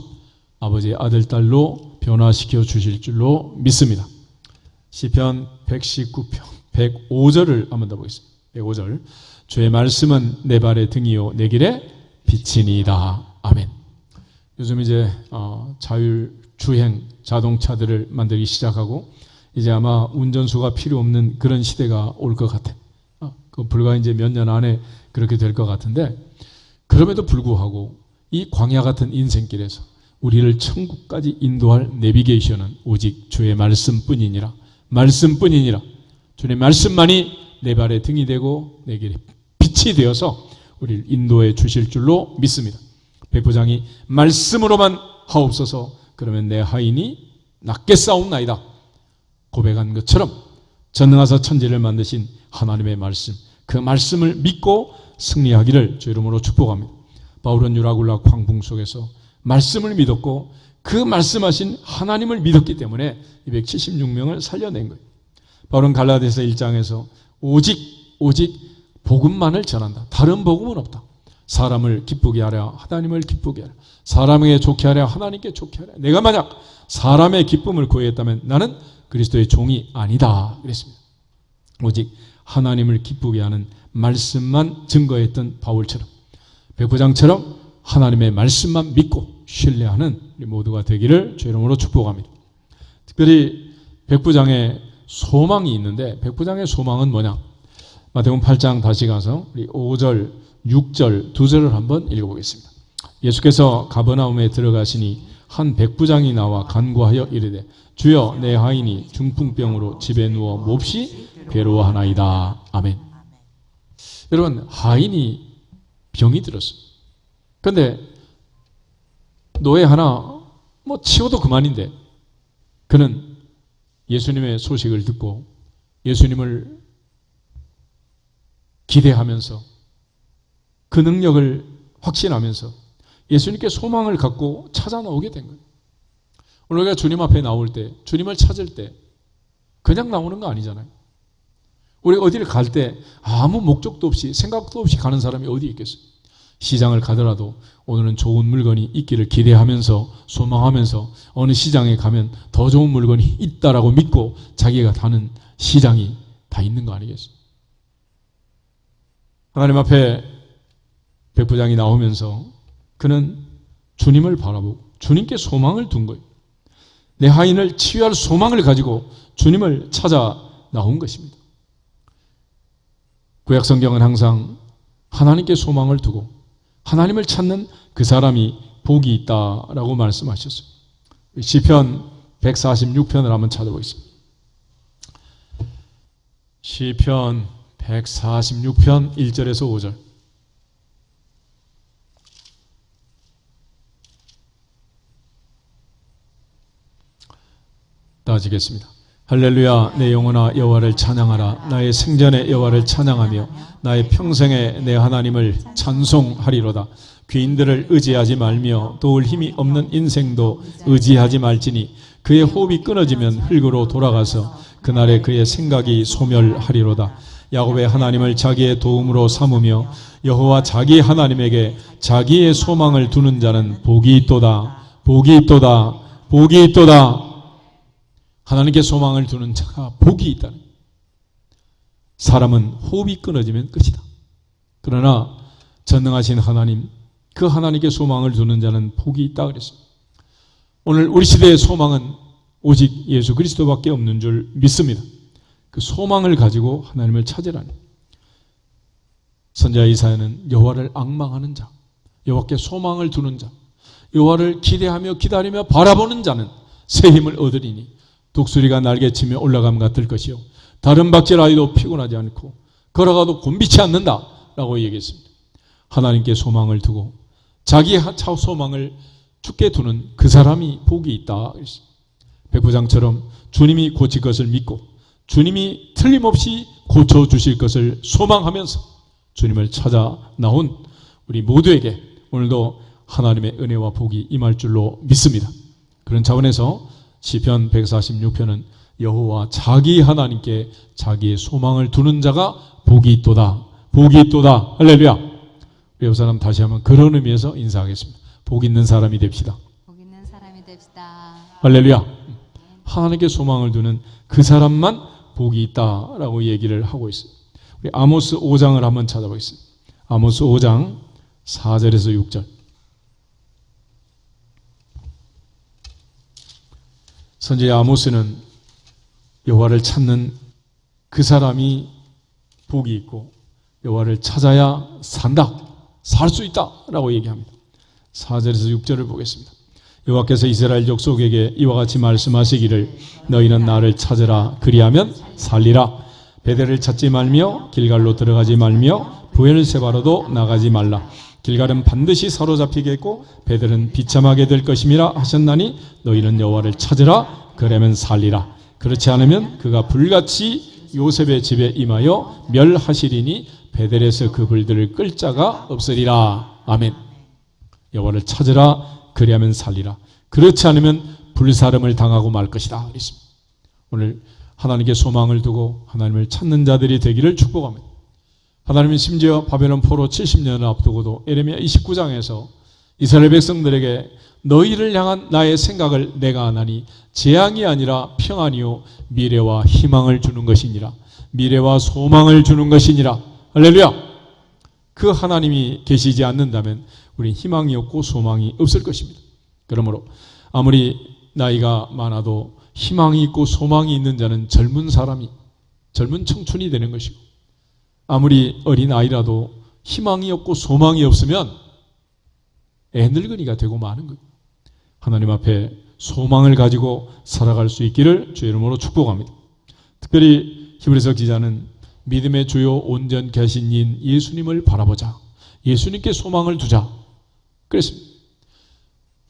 아버지의 아들, 딸로 변화시켜 주실 줄로 믿습니다. 시편 119편 105절을 한번 더 보겠습니다. 105절. 주의 말씀은 내 발의 등이요 내 길의 빛이니이다. 아멘. 요즘 이제 자율주행 자동차들을 만들기 시작하고 이제 아마 운전수가 필요 없는 그런 시대가 올 것 같아. 그 불과 이제 몇 년 안에 그렇게 될 것 같은데, 그럼에도 불구하고 이 광야 같은 인생길에서 우리를 천국까지 인도할 내비게이션은 오직 주의 말씀뿐이니라. 말씀뿐이니라. 주의 말씀만이 내 발의 등이 되고 내 길의 빛이 되어서 우리를 인도해 주실 줄로 믿습니다. 백부장이 말씀으로만 하옵소서, 그러면 내 하인이 낫게 싸움나이다 고백한 것처럼 전능하사 천지를 만드신 하나님의 말씀, 그 말씀을 믿고 승리하기를 주 이름으로 축복합니다. 바울은 유라굴라 광풍 속에서 말씀을 믿었고 그 말씀하신 하나님을 믿었기 때문에 276명을 살려낸 거예요. 바울은 갈라디아서 1장에서 오직 복음만을 전한다. 다른 복음은 없다. 사람을 기쁘게 하랴 하나님을 기쁘게 하랴, 사람에게 좋게 하랴 하나님께 좋게 하랴. 내가 만약 사람의 기쁨을 구했다면 나는 그리스도의 종이 아니다 그랬습니다. 오직 하나님을 기쁘게 하는 말씀만 증거했던 바울처럼, 백부장처럼 하나님의 말씀만 믿고 신뢰하는 우리 모두가 되기를 주 이름으로 축복합니다. 특별히 백부장의 소망이 있는데, 백부장의 소망은 뭐냐? 마태복음 8장 다시 가서 우리 5절, 6절 두 절을 한번 읽어보겠습니다. 예수께서 가버나움에 들어가시니 한 백부장이 나와 간구하여 이르되 주여 내 하인이 중풍병으로 집에 누워 몹시 괴로워하나이다. 아멘. 여러분, 하인이 병이 들었어요. 그런데 노예 하나 치워도 그만인데 그는 예수님의 소식을 듣고 예수님을 기대하면서 그 능력을 확신하면서 예수님께 소망을 갖고 찾아 나오게 된 거예요. 오늘 우리가 주님 앞에 나올 때, 주님을 찾을 때 그냥 나오는 거 아니잖아요. 우리 어디를 갈 때 아무 목적도 없이 생각도 없이 가는 사람이 어디 있겠어요? 시장을 가더라도 오늘은 좋은 물건이 있기를 기대하면서 소망하면서 어느 시장에 가면 더 좋은 물건이 있다라고 믿고 자기가 가는 시장이 다 있는 거 아니겠어요? 하나님 앞에 백부장이 나오면서 그는 주님을 바라보고 주님께 소망을 둔 거예요. 내 하인을 치유할 소망을 가지고 주님을 찾아 나온 것입니다. 구약 성경은 항상 하나님께 소망을 두고 하나님을 찾는 그 사람이 복이 있다라고 말씀하셨어요. 시편 146편을 한번 찾아보겠습니다. 시편 146편 1절에서 5절. 따지겠습니다. 할렐루야. 내 영혼아 여호와를 찬양하라. 나의 생전에 여호와를 찬양하며 나의 평생에 내 하나님을 찬송하리로다. 귀인들을 의지하지 말며 도울 힘이 없는 인생도 의지하지 말지니 그의 호흡이 끊어지면 흙으로 돌아가서 그날에 그의 생각이 소멸하리로다. 야곱의 하나님을 자기의 도움으로 삼으며 여호와 자기 하나님에게 자기의 소망을 두는 자는 복이 있도다. 복이 있도다. 복이 있도다. 하나님께 소망을 두는 자가 복이 있다는. 사람은 호흡이 끊어지면 끝이다. 그러나 전능하신 하나님, 그 하나님께 소망을 두는 자는 복이 있다 그랬습니다. 오늘 우리 시대의 소망은 오직 예수 그리스도밖에 없는 줄 믿습니다. 그 소망을 가지고 하나님을 찾으라니. 선지자 이사야는 여호와를 앙망하는 자, 여호와께 소망을 두는 자, 여호와를 기대하며 기다리며 바라보는 자는 새 힘을 얻으리니 독수리가 날개치며 올라감 같을 것이요 다른 박질아이도 피곤하지 않고 걸어가도 곤비치 않는다 라고 얘기했습니다. 하나님께 소망을 두고 자기 소망을 주께 두는 그 사람이 복이 있다. 백부장처럼 주님이 고칠 것을 믿고 주님이 틀림없이 고쳐주실 것을 소망하면서 주님을 찾아 나온 우리 모두에게 오늘도 하나님의 은혜와 복이 임할 줄로 믿습니다. 그런 차원에서 시편 146편은 여호와 자기 하나님께 자기의 소망을 두는 자가 복이 있도다. 복이 있도다. 할렐루야. 우리 옆 사람 다시 한번 그런 의미에서 인사하겠습니다. 복 있는 사람이 됩시다. 복 있는 사람이 됩시다. 할렐루야. 하나님께 소망을 두는 그 사람만 복이 있다라고 얘기를 하고 있어요. 우리 아모스 5장을 한번 찾아보겠습니다. 아모스 5장 4절에서 6절. 선지자 아모스는 여호와를 찾는 그 사람이 복이 있고 여호와를 찾아야 산다, 살 수 있다라고 얘기합니다. 4절에서 6절을 보겠습니다. 여호와께서 이스라엘 족속에게 이와 같이 말씀하시기를 너희는 나를 찾으라 그리하면 살리라. 베델을 찾지 말며 길갈로 들어가지 말며 브엘세바로도 나가지 말라. 길갈은 반드시 사로잡히겠고 베델은 비참하게 될 것임이라 하셨나니 너희는 여호와를 찾으라 그러면 살리라. 그렇지 않으면 그가 불같이 요셉의 집에 임하여 멸하시리니 베델에서 그 불들을 끌 자가 없으리라. 아멘. 여호와를 찾으라 그리하면 살리라. 그렇지 않으면 불사름을 당하고 말 것이다. 그랬습니다. 오늘 하나님께 소망을 두고 하나님을 찾는 자들이 되기를 축복합니다. 하나님은 심지어 바벨론 포로 70년을 앞두고도 예레미야 29장에서 이스라엘 백성들에게 너희를 향한 나의 생각을 내가 아나니 재앙이 아니라 평안이요 미래와 희망을 주는 것이니라. 미래와 소망을 주는 것이니라. 할렐루야. 그 하나님이 계시지 않는다면 우린 희망이 없고 소망이 없을 것입니다. 그러므로 아무리 나이가 많아도 희망이 있고 소망이 있는 자는 젊은 사람이, 젊은 청춘이 되는 것이고, 아무리 어린 아이라도 희망이 없고 소망이 없으면 애늙은이가 되고 마는 거예요. 하나님 앞에 소망을 가지고 살아갈 수 있기를 주의 이름으로 축복합니다. 특별히 히브리서 기자는 믿음의 주요 온전케 하신 이인 예수님을 바라보자, 예수님께 소망을 두자 그랬습니다.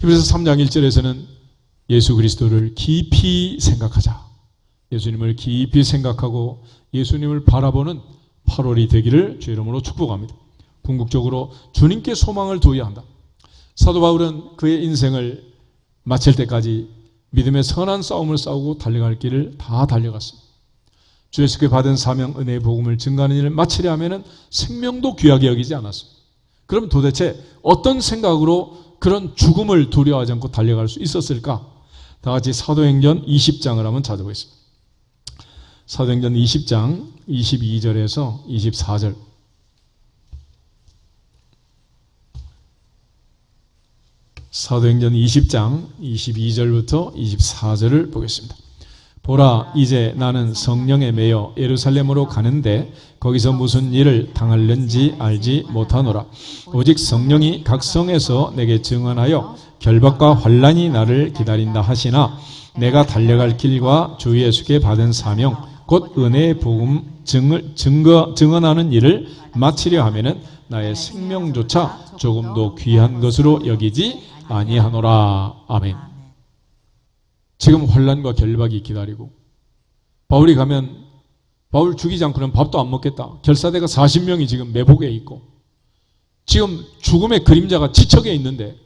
히브리서 3장 1절에서는 예수 그리스도를 깊이 생각하자, 예수님을 깊이 생각하고 예수님을 바라보는 8월이 되기를 주의 이름으로 축복합니다. 궁극적으로 주님께 소망을 두어야 한다. 사도 바울은 그의 인생을 마칠 때까지 믿음의 선한 싸움을 싸우고 달려갈 길을 다 달려갔습니다. 주 예수께 받은 사명 은혜의 복음을 증거하는 일을 마치려 하면은 생명도 귀하게 여기지 않았어요. 그럼 도대체 어떤 생각으로 그런 죽음을 두려워하지 않고 달려갈 수 있었을까? 다 같이 사도행전 20장을 한번 찾아보겠습니다. 사도행전 20장 22절에서 24절. 사도행전 20장 22절부터 24절을 보겠습니다. 보라, 이제 나는 성령에 매여 예루살렘으로 가는데 거기서 무슨 일을 당할는지 알지 못하노라. 오직 성령이 각 성에서 내게 증언하여 결박과 환난이 나를 기다린다 하시나 내가 달려갈 길과 주 예수께 받은 사명 곧 은혜의 복음 증언하는 일을 마치려 하면은 나의 생명조차 조금도 귀한 것으로 여기지 아니하노라. 아멘. 지금 환난과 결박이 기다리고 바울이 가면 바울 죽이지 않고는 밥도 안 먹겠다. 결사대가 40명이 지금 매복에 있고 지금 죽음의 그림자가 지척에 있는데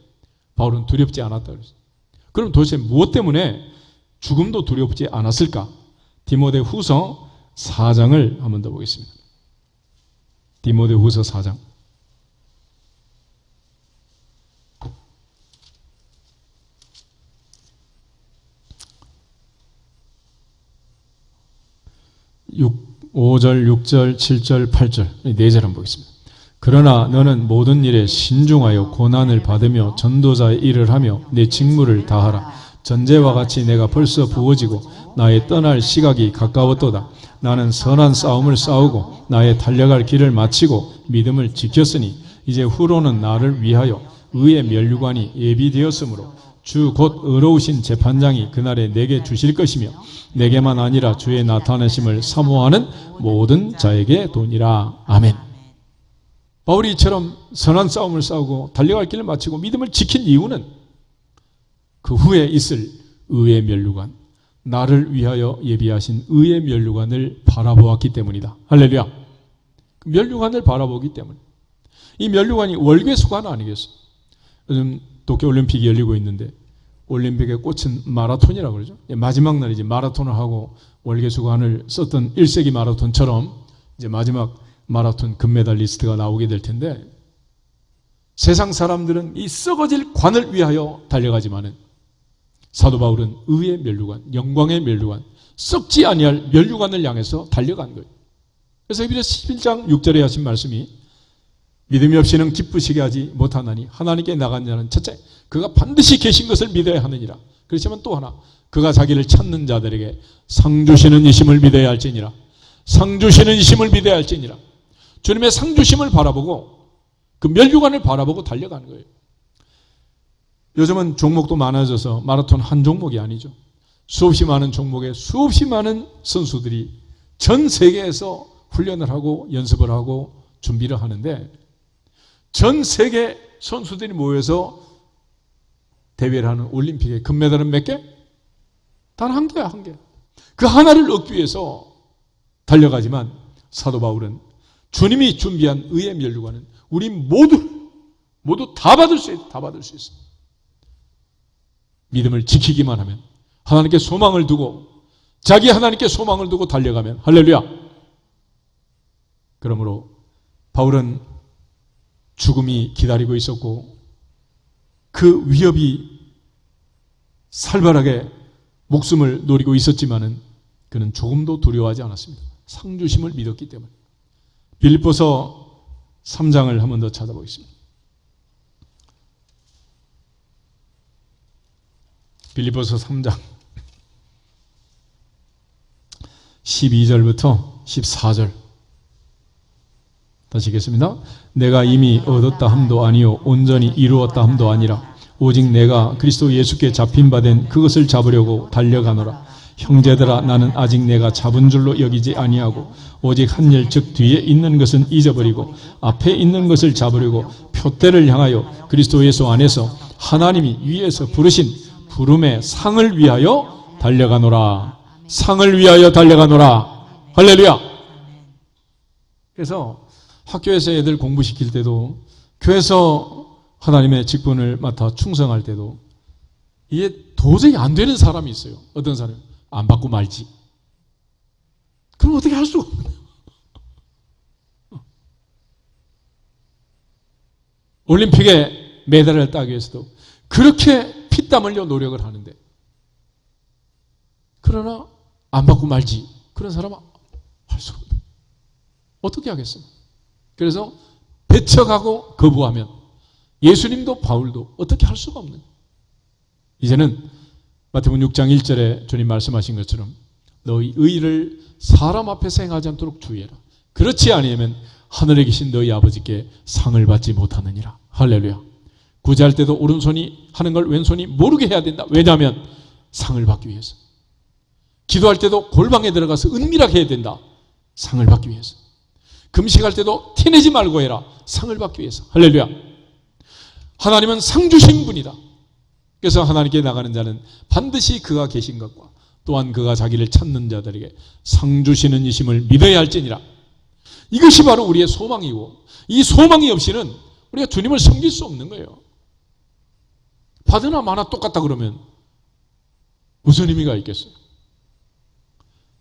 바울은 두렵지 않았다 그랬어요. 그럼 도대체 무엇 때문에 죽음도 두렵지 않았을까? 디모데 후서 4장을 한번 더 보겠습니다. 디모데 후서 4장. (5절) (6절) (7절) (8절) 4절 한번 보겠습니다. 그러나 너는 모든 일에 신중하여 고난을 받으며 전도자의 일을 하며 내 직무를 다하라. 전제와 같이 내가 벌써 부어지고 나의 떠날 시각이 가까웠도다. 나는 선한 싸움을 싸우고 나의 달려갈 길을 마치고 믿음을 지켰으니 이제 후로는 나를 위하여 의의 면류관이 예비되었으므로 주 곧 의로우신 재판장이 그날에 내게 주실 것이며 내게만 아니라 주의 나타내심을 사모하는 모든 자에게 도니라. 아멘. 바울이 이처럼 선한 싸움을 싸우고 달려갈 길을 마치고 믿음을 지킨 이유는 그 후에 있을 의의 면류관, 나를 위하여 예비하신 의의 면류관을 바라보았기 때문이다. 할렐루야. 그 면류관을 바라보기 때문에. 이 면류관이 월계수관 아니겠어? 요즘 도쿄올림픽이 열리고 있는데 올림픽의 꽃은 마라톤이라고 그러죠. 마지막 날이지. 마라톤을 하고 월계수관을 썼던 1세기 마라톤처럼 이제 마지막 마라톤 금메달리스트가 나오게 될 텐데, 세상 사람들은 이 썩어질 관을 위하여 달려가지만은 사도 바울은 의의 면류관, 영광의 면류관, 썩지 아니할 면류관을 향해서 달려간 거예요. 그래서 히브리서 11장 6절에 하신 말씀이 믿음이 없이는 기쁘시게 하지 못하나니 하나님께 나간 자는 첫째 그가 반드시 계신 것을 믿어야 하느니라. 그렇지만 또 하나, 그가 자기를 찾는 자들에게 상 주시는 이심을 믿어야 할지니라. 상 주시는 이심을 믿어야 할지니라. 주님의 상 주심을 바라보고 그 면류관을 바라보고 달려가는 거예요. 요즘은 종목도 많아져서 마라톤 한 종목이 아니죠. 수없이 많은 종목에 수없이 많은 선수들이 전 세계에서 훈련을 하고 연습을 하고 준비를 하는데, 전 세계 선수들이 모여서 대회를 하는 올림픽의 금메달은 몇 개? 단 한 개야, 한 개. 그 하나를 얻기 위해서 달려가지만 사도 바울은 주님이 준비한 의의 면류관은 우리 모두 다 받을 수 있어. 다 받을 수 있어. 믿음을 지키기만 하면, 하나님께 소망을 두고, 자기 하나님께 소망을 두고 달려가면, 할렐루야. 그러므로 바울은 죽음이 기다리고 있었고 그 위협이 살벌하게 목숨을 노리고 있었지만은 그는 조금도 두려워하지 않았습니다. 상주심을 믿었기 때문에. 빌립보서 3장을 한 번 더 찾아보겠습니다. 빌립보서 3장 12절부터 14절 다시 읽겠습니다. 내가 이미 얻었다 함도 아니요 온전히 이루었다 함도 아니라 오직 내가 그리스도 예수께 잡힌 바 된 그것을 잡으려고 달려가노라. 형제들아, 나는 아직 내가 잡은 줄로 여기지 아니하고 오직 한 일 즉 뒤에 있는 것은 잊어버리고 앞에 있는 것을 잡으려고 표대를 향하여 그리스도 예수 안에서 하나님이 위에서 부르신 부름의 상을 위하여 달려가노라. 상을 위하여 달려가노라. 할렐루야. 그래서 학교에서 애들 공부시킬 때도, 교회에서 하나님의 직분을 맡아 충성할 때도 이게 도저히 안 되는 사람이 있어요. 어떤 사람이 안 받고 말지. 그럼 어떻게 할 수가 없나요? 올림픽에 메달을 따기 위해서도 그렇게 피땀 흘려 노력을 하는데, 그러나 안 받고 말지. 그런 사람은 할 수가 없어요. 어떻게 하겠어요? 그래서 배척하고 거부하면 예수님도 바울도 어떻게 할 수가 없는, 이제는 마태복음 6장 1절에 주님 말씀하신 것처럼 너희 의를 사람 앞에서 행하지 않도록 주의해라. 그렇지 아니하면 하늘에 계신 너희 아버지께 상을 받지 못하느니라. 할렐루야. 구제할 때도 오른손이 하는 걸 왼손이 모르게 해야 된다. 왜냐하면 상을 받기 위해서. 기도할 때도 골방에 들어가서 은밀하게 해야 된다. 상을 받기 위해서. 금식할 때도 티내지 말고 해라. 상을 받기 위해서. 할렐루야. 하나님은 상 주신 분이다. 그래서 하나님께 나가는 자는 반드시 그가 계신 것과 또한 그가 자기를 찾는 자들에게 상 주시는 이심을 믿어야 할지니라. 이것이 바로 우리의 소망이고, 이 소망이 없이는 우리가 주님을 섬길 수 없는 거예요. 받으나 마나 똑같다 그러면 무슨 의미가 있겠어요?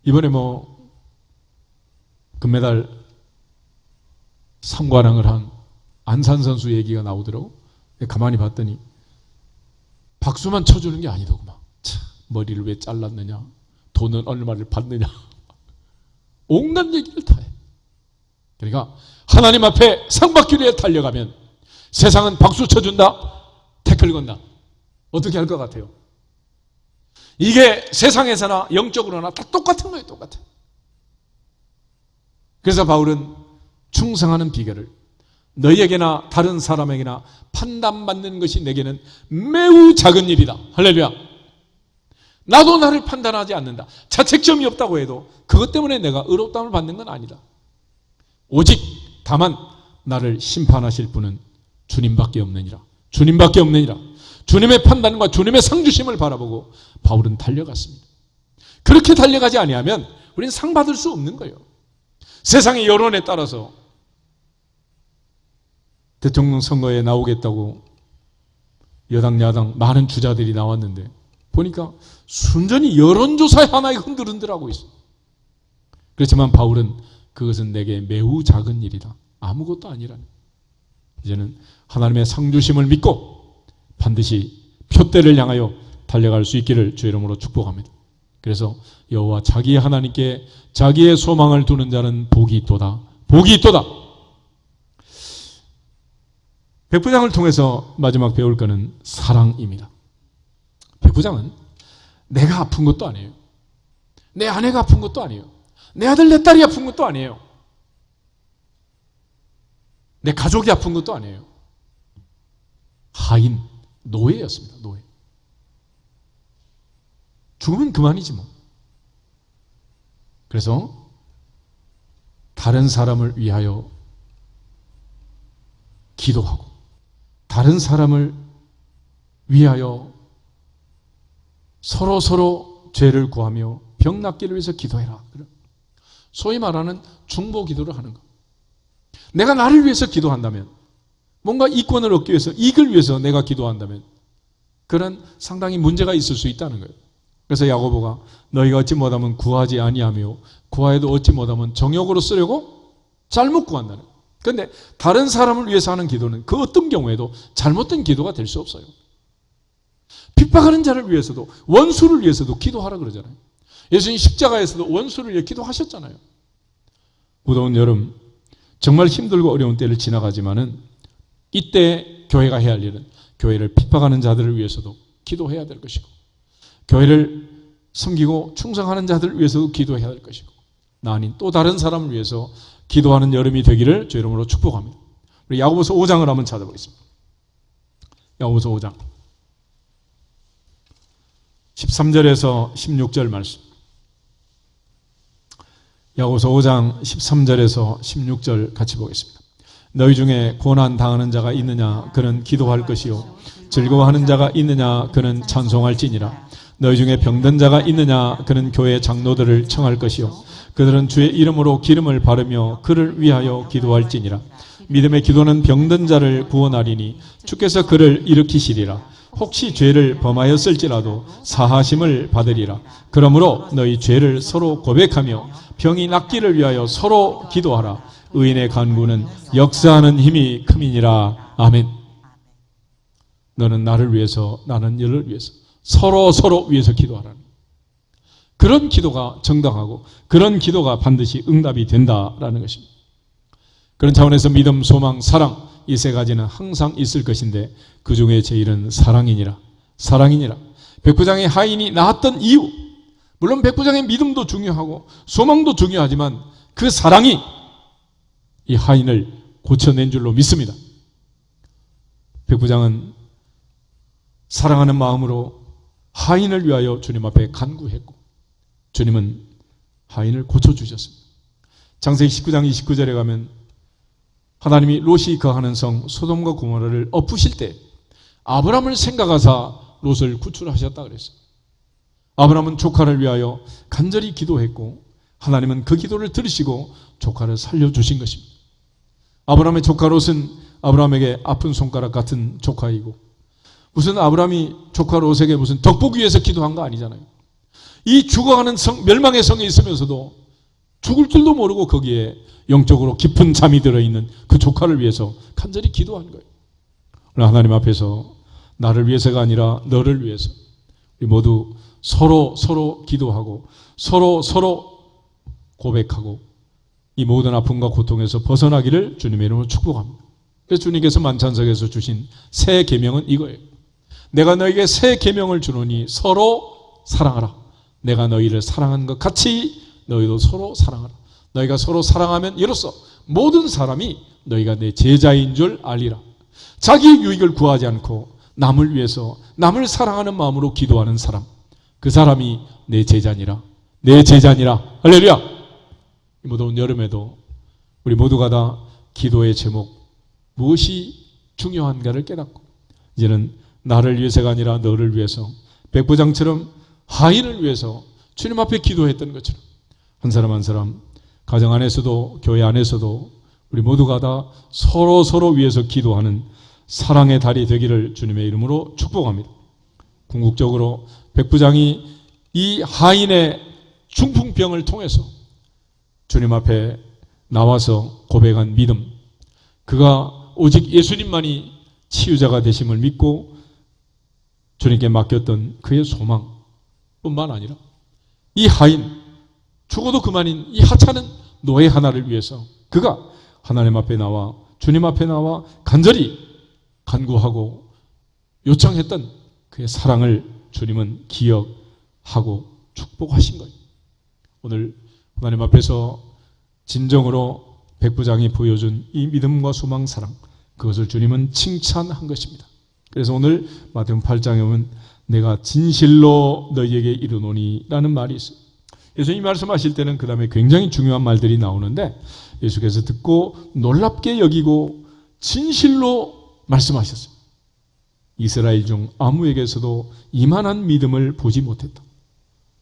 이번에 금메달 3관왕을 한 안산 선수 얘기가 나오더라고. 가만히 봤더니 박수만 쳐주는 게 아니더구만. 참, 머리를 왜 잘랐느냐, 돈은 얼마를 받느냐, 온갖 얘기를 다 해. 그러니까 하나님 앞에 상 받기 위해 달려가면 세상은 박수 쳐준다, 태클 건다. 어떻게 할 것 같아요? 이게 세상에서나 영적으로나 다 똑같은 거예요. 똑같아요. 그래서 바울은 충성하는 비결을 너희에게나 다른 사람에게나 판단받는 것이 내게는 매우 작은 일이다. 할렐루야. 나도 나를 판단하지 않는다. 자책점이 없다고 해도 그것 때문에 내가 의롭다움을 받는 건 아니다. 오직 다만 나를 심판하실 분은 주님밖에 없느니라. 주님밖에 없느니라. 주님의 판단과 주님의 상주심을 바라보고 바울은 달려갔습니다. 그렇게 달려가지 아니하면 우리는 상 받을 수 없는 거예요. 세상의 여론에 따라서 대통령 선거에 나오겠다고 여당 야당 많은 주자들이 나왔는데 보니까 순전히 여론조사의 하나에 흔들흔들하고 있어요. 그렇지만 바울은 그것은 내게 매우 작은 일이다. 아무것도 아니라는. 이제는 하나님의 상주심을 믿고 반드시 표대를 향하여 달려갈 수 있기를 주의 이름으로 축복합니다. 그래서 여호와 자기 하나님께 자기의 소망을 두는 자는 복이 있도다. 복이 있도다. 백부장을 통해서 마지막 배울 것은 사랑입니다. 백부장은 내가 아픈 것도 아니에요. 내 아내가 아픈 것도 아니에요. 내 아들 내 딸이 아픈 것도 아니에요. 내 가족이 아픈 것도 아니에요. 하인, 노예였습니다. 노예. 죽으면 그만이지 뭐. 그래서 다른 사람을 위하여 기도하고 다른 사람을 위하여 서로 죄를 구하며 병 낫기를 위해서 기도해라. 소위 말하는 중보 기도를 하는 것. 내가 나를 위해서 기도한다면, 뭔가 이권을 얻기 위해서, 이익을 위해서 내가 기도한다면 그런 상당히 문제가 있을 수 있다는 거예요. 그래서 야고보가 너희가 얻지 못하면 구하지 아니하며 구하여도 얻지 못하면 정욕으로 쓰려고 잘못 구한다는 거예요. 그런데 다른 사람을 위해서 하는 기도는 그 어떤 경우에도 잘못된 기도가 될 수 없어요. 핍박하는 자를 위해서도 원수를 위해서도 기도하라 그러잖아요. 예수님 십자가에서도 원수를 위해 기도하셨잖아요. 무더운 여름 정말 힘들고 어려운 때를 지나가지만은 이때 교회가 해야 할 일은 교회를 핍박하는 자들을 위해서도 기도해야 될 것이고 교회를 섬기고 충성하는 자들을 위해서도 기도해야 될 것이고 나 아닌 또 다른 사람을 위해서 기도하는 여름이 되기를 주 이름으로 축복합니다. 우리 야고보서 5장을 한번 찾아보겠습니다. 야고보서 5장 13절에서 16절 말씀. 야고보서 5장 13절에서 16절 같이 보겠습니다. 너희 중에 고난 당하는 자가 있느냐 그는 기도할 것이요 즐거워하는 자가 있느냐 그는 찬송할지니라. 너희 중에 병든 자가 있느냐 그는 교회 장로들을 청할 것이요 그들은 주의 이름으로 기름을 바르며 그를 위하여 기도할지니라. 믿음의 기도는 병든 자를 구원하리니 주께서 그를 일으키시리라. 혹시 죄를 범하였을지라도 사하심을 받으리라. 그러므로 너희 죄를 서로 고백하며 병이 낫기를 위하여 서로 기도하라. 의인의 간구는 역사하는 힘이 큼이니라. 아멘. 너는 나를 위해서 나는 너를 위해서 서로 위해서 기도하라는 그런 기도가 정당하고 그런 기도가 반드시 응답이 된다라는 것입니다. 그런 차원에서 믿음, 소망, 사랑 이 세 가지는 항상 있을 것인데 그 중에 제일은 사랑이니라. 사랑이니라. 백부장의 하인이 나았던 이유, 물론 백부장의 믿음도 중요하고 소망도 중요하지만 그 사랑이 이 하인을 고쳐낸 줄로 믿습니다. 백부장은 사랑하는 마음으로 하인을 위하여 주님 앞에 간구했고 주님은 하인을 고쳐주셨습니다. 창세기 19장 29절에 가면 하나님이 롯이 거하는 성 소돔과 고모라를 엎으실 때 아브라함을 생각하사 롯을 구출하셨다 그랬어요. 아브라함은 조카를 위하여 간절히 기도했고 하나님은 그 기도를 들으시고 조카를 살려주신 것입니다. 아브라함의 조카 롯은 아브라함에게 아픈 손가락 같은 조카이고 무슨 아브라함이 조카 롯에게 무슨 덕보기 위해서 기도한 거 아니잖아요. 이 죽어가는 성, 멸망의 성에 있으면서도 죽을 줄도 모르고 거기에 영적으로 깊은 잠이 들어있는 그 조카를 위해서 간절히 기도한 거예요. 오늘 하나님 앞에서 나를 위해서가 아니라 너를 위해서 우리 모두 서로 기도하고 서로 고백하고 이 모든 아픔과 고통에서 벗어나기를 주님의 이름으로 축복합니다. 그래서 주님께서 만찬석에서 주신 새 계명은 이거예요. 내가 너에게 새 계명을 주노니 서로 사랑하라. 내가 너희를 사랑한 것 같이 너희도 서로 사랑하라. 너희가 서로 사랑하면 이로써 모든 사람이 너희가 내 제자인 줄 알리라. 자기의 유익을 구하지 않고 남을 위해서 남을 사랑하는 마음으로 기도하는 사람, 그 사람이 내 제자니라. 내 제자니라. 할렐루야. 이 무더운 여름에도 우리 모두가 다 기도의 제목 무엇이 중요한가를 깨닫고 이제는 나를 위해서가 아니라 너를 위해서 백부장처럼 하인을 위해서 주님 앞에 기도했던 것처럼 한 사람 한 사람 가정 안에서도 교회 안에서도 우리 모두가 다 서로 위해서 기도하는 사랑의 달이 되기를 주님의 이름으로 축복합니다. 궁극적으로 백부장이 이 하인의 중풍병을 통해서 주님 앞에 나와서 고백한 믿음, 그가 오직 예수님만이 치유자가 되심을 믿고 주님께 맡겼던 그의 소망뿐만 아니라 이 하인, 죽어도 그만인 이 하찮은 노예 하나를 위해서 그가 하나님 앞에 나와 주님 앞에 나와 간절히 간구하고 요청했던 그의 사랑을 주님은 기억하고 축복하신 거예요. 오늘 하나님 앞에서 진정으로 백부장이 보여준 이 믿음과 소망, 사랑, 그것을 주님은 칭찬한 것입니다. 그래서 오늘 마태복음 8장에 보면 내가 진실로 너희에게 이르노니 라는 말이 있어요. 예수님이 말씀하실 때는 그 다음에 굉장히 중요한 말들이 나오는데 예수께서 듣고 놀랍게 여기고 진실로 말씀하셨어요. 이스라엘 중 아무에게서도 이만한 믿음을 보지 못했다.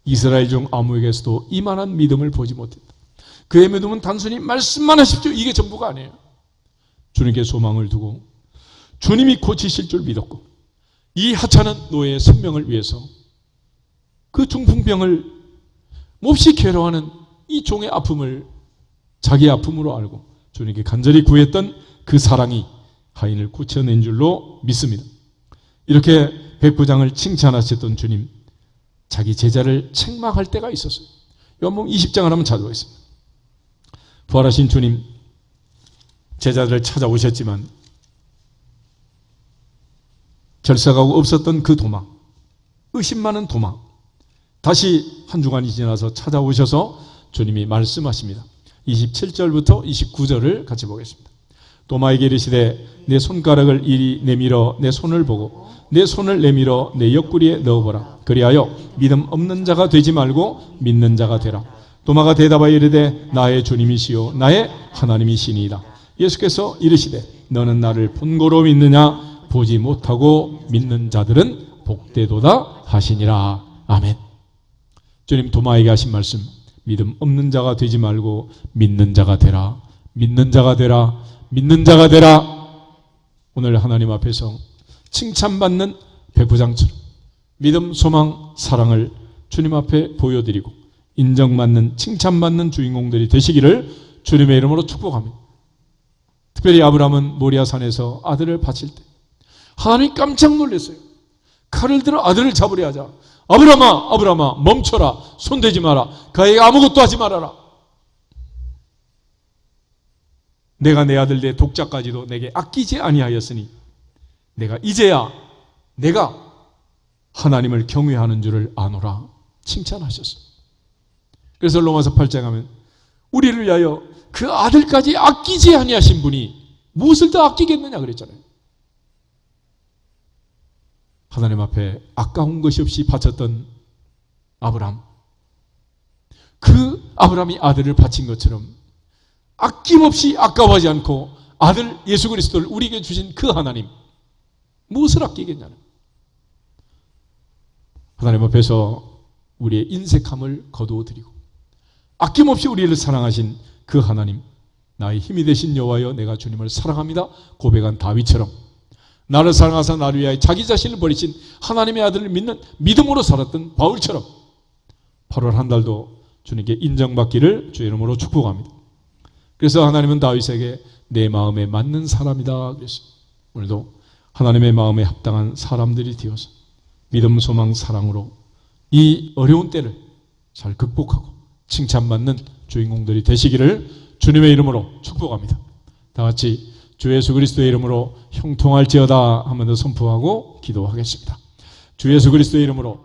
이스라엘 중 아무에게서도 이만한 믿음을 보지 못했다. 그의 믿음은 단순히 말씀만 하십시오, 이게 전부가 아니에요. 주님께 소망을 두고 주님이 고치실 줄 믿었고 이 하찮은 노예의 생명을 위해서 그 중풍병을 몹시 괴로워하는 이 종의 아픔을 자기의 아픔으로 알고 주님께 간절히 구했던 그 사랑이 하인을 고쳐낸 줄로 믿습니다. 이렇게 백부장을 칭찬하셨던 주님, 자기 제자를 책망할 때가 있었어요. 요한복음 20장을 한번 찾아보겠습니다. 부활하신 주님, 제자들을 찾아오셨지만 결석하고 없었던 그 도망, 의심 많은 도망, 다시 한 주간이 지나서 찾아오셔서 주님이 말씀하십니다. 27절부터 29절을 같이 보겠습니다. 도마에게 이르시되 내 손가락을 이리 내밀어 내 손을 보고 내 손을 내밀어 내 옆구리에 넣어보라. 그리하여 믿음 없는 자가 되지 말고 믿는 자가 되라. 도마가 대답하여 이르되 나의 주님이시요 나의 하나님이시니이다. 예수께서 이르시되 너는 나를 본고로 믿느냐? 보지 못하고 믿는 자들은 복되도다 하시니라. 아멘. 주님 도마에게 하신 말씀, 믿음 없는 자가 되지 말고 믿는 자가 되라. 믿는 자가 되라. 믿는 자가 되라. 오늘 하나님 앞에서 칭찬받는 백부장처럼 믿음, 소망, 사랑을 주님 앞에 보여드리고 인정받는, 칭찬받는 주인공들이 되시기를 주님의 이름으로 축복합니다. 특별히 아브라함은 모리아산에서 아들을 바칠 때 하나님이 깜짝 놀랐어요. 칼을 들어 아들을 잡으려 하자. 아브라함아, 아브라함아, 멈춰라. 손대지 마라. 그에게 아무것도 하지 말아라. 내가 내 아들 내 독자까지도 내게 아끼지 아니하였으니 내가 이제야 내가 하나님을 경외하는 줄을 아노라. 칭찬하셨어요. 그래서 로마서 8장 하면 우리를 위하여 그 아들까지 아끼지 아니하신 분이 무엇을 더 아끼겠느냐 그랬잖아요. 하나님 앞에 아까운 것이 없이 바쳤던 아브라함, 그 아브라함이 아들을 바친 것처럼 아낌없이 아까워하지 않고 아들 예수 그리스도를 우리에게 주신 그 하나님, 무엇을 아끼겠냐는, 하나님 앞에서 우리의 인색함을 거두어드리고 아낌없이 우리를 사랑하신 그 하나님, 나의 힘이 되신 여호와여 내가 주님을 사랑합니다 고백한 다윗처럼 나를 사랑하사 나를 위하여 자기 자신을 버리신 하나님의 아들을 믿는 믿음으로 살았던 바울처럼 8월 한 달도 주님께 인정받기를 주의 이름으로 축복합니다. 그래서 하나님은 다윗에게 내 마음에 맞는 사람이다 그랬어요. 오늘도 하나님의 마음에 합당한 사람들이 되어서 믿음, 소망, 사랑으로 이 어려운 때를 잘 극복하고 칭찬받는 주인공들이 되시기를 주님의 이름으로 축복합니다. 다 같이 주 예수 그리스도의 이름으로 형통할지어다 한 번 더 선포하고 기도하겠습니다. 주 예수 그리스도의 이름으로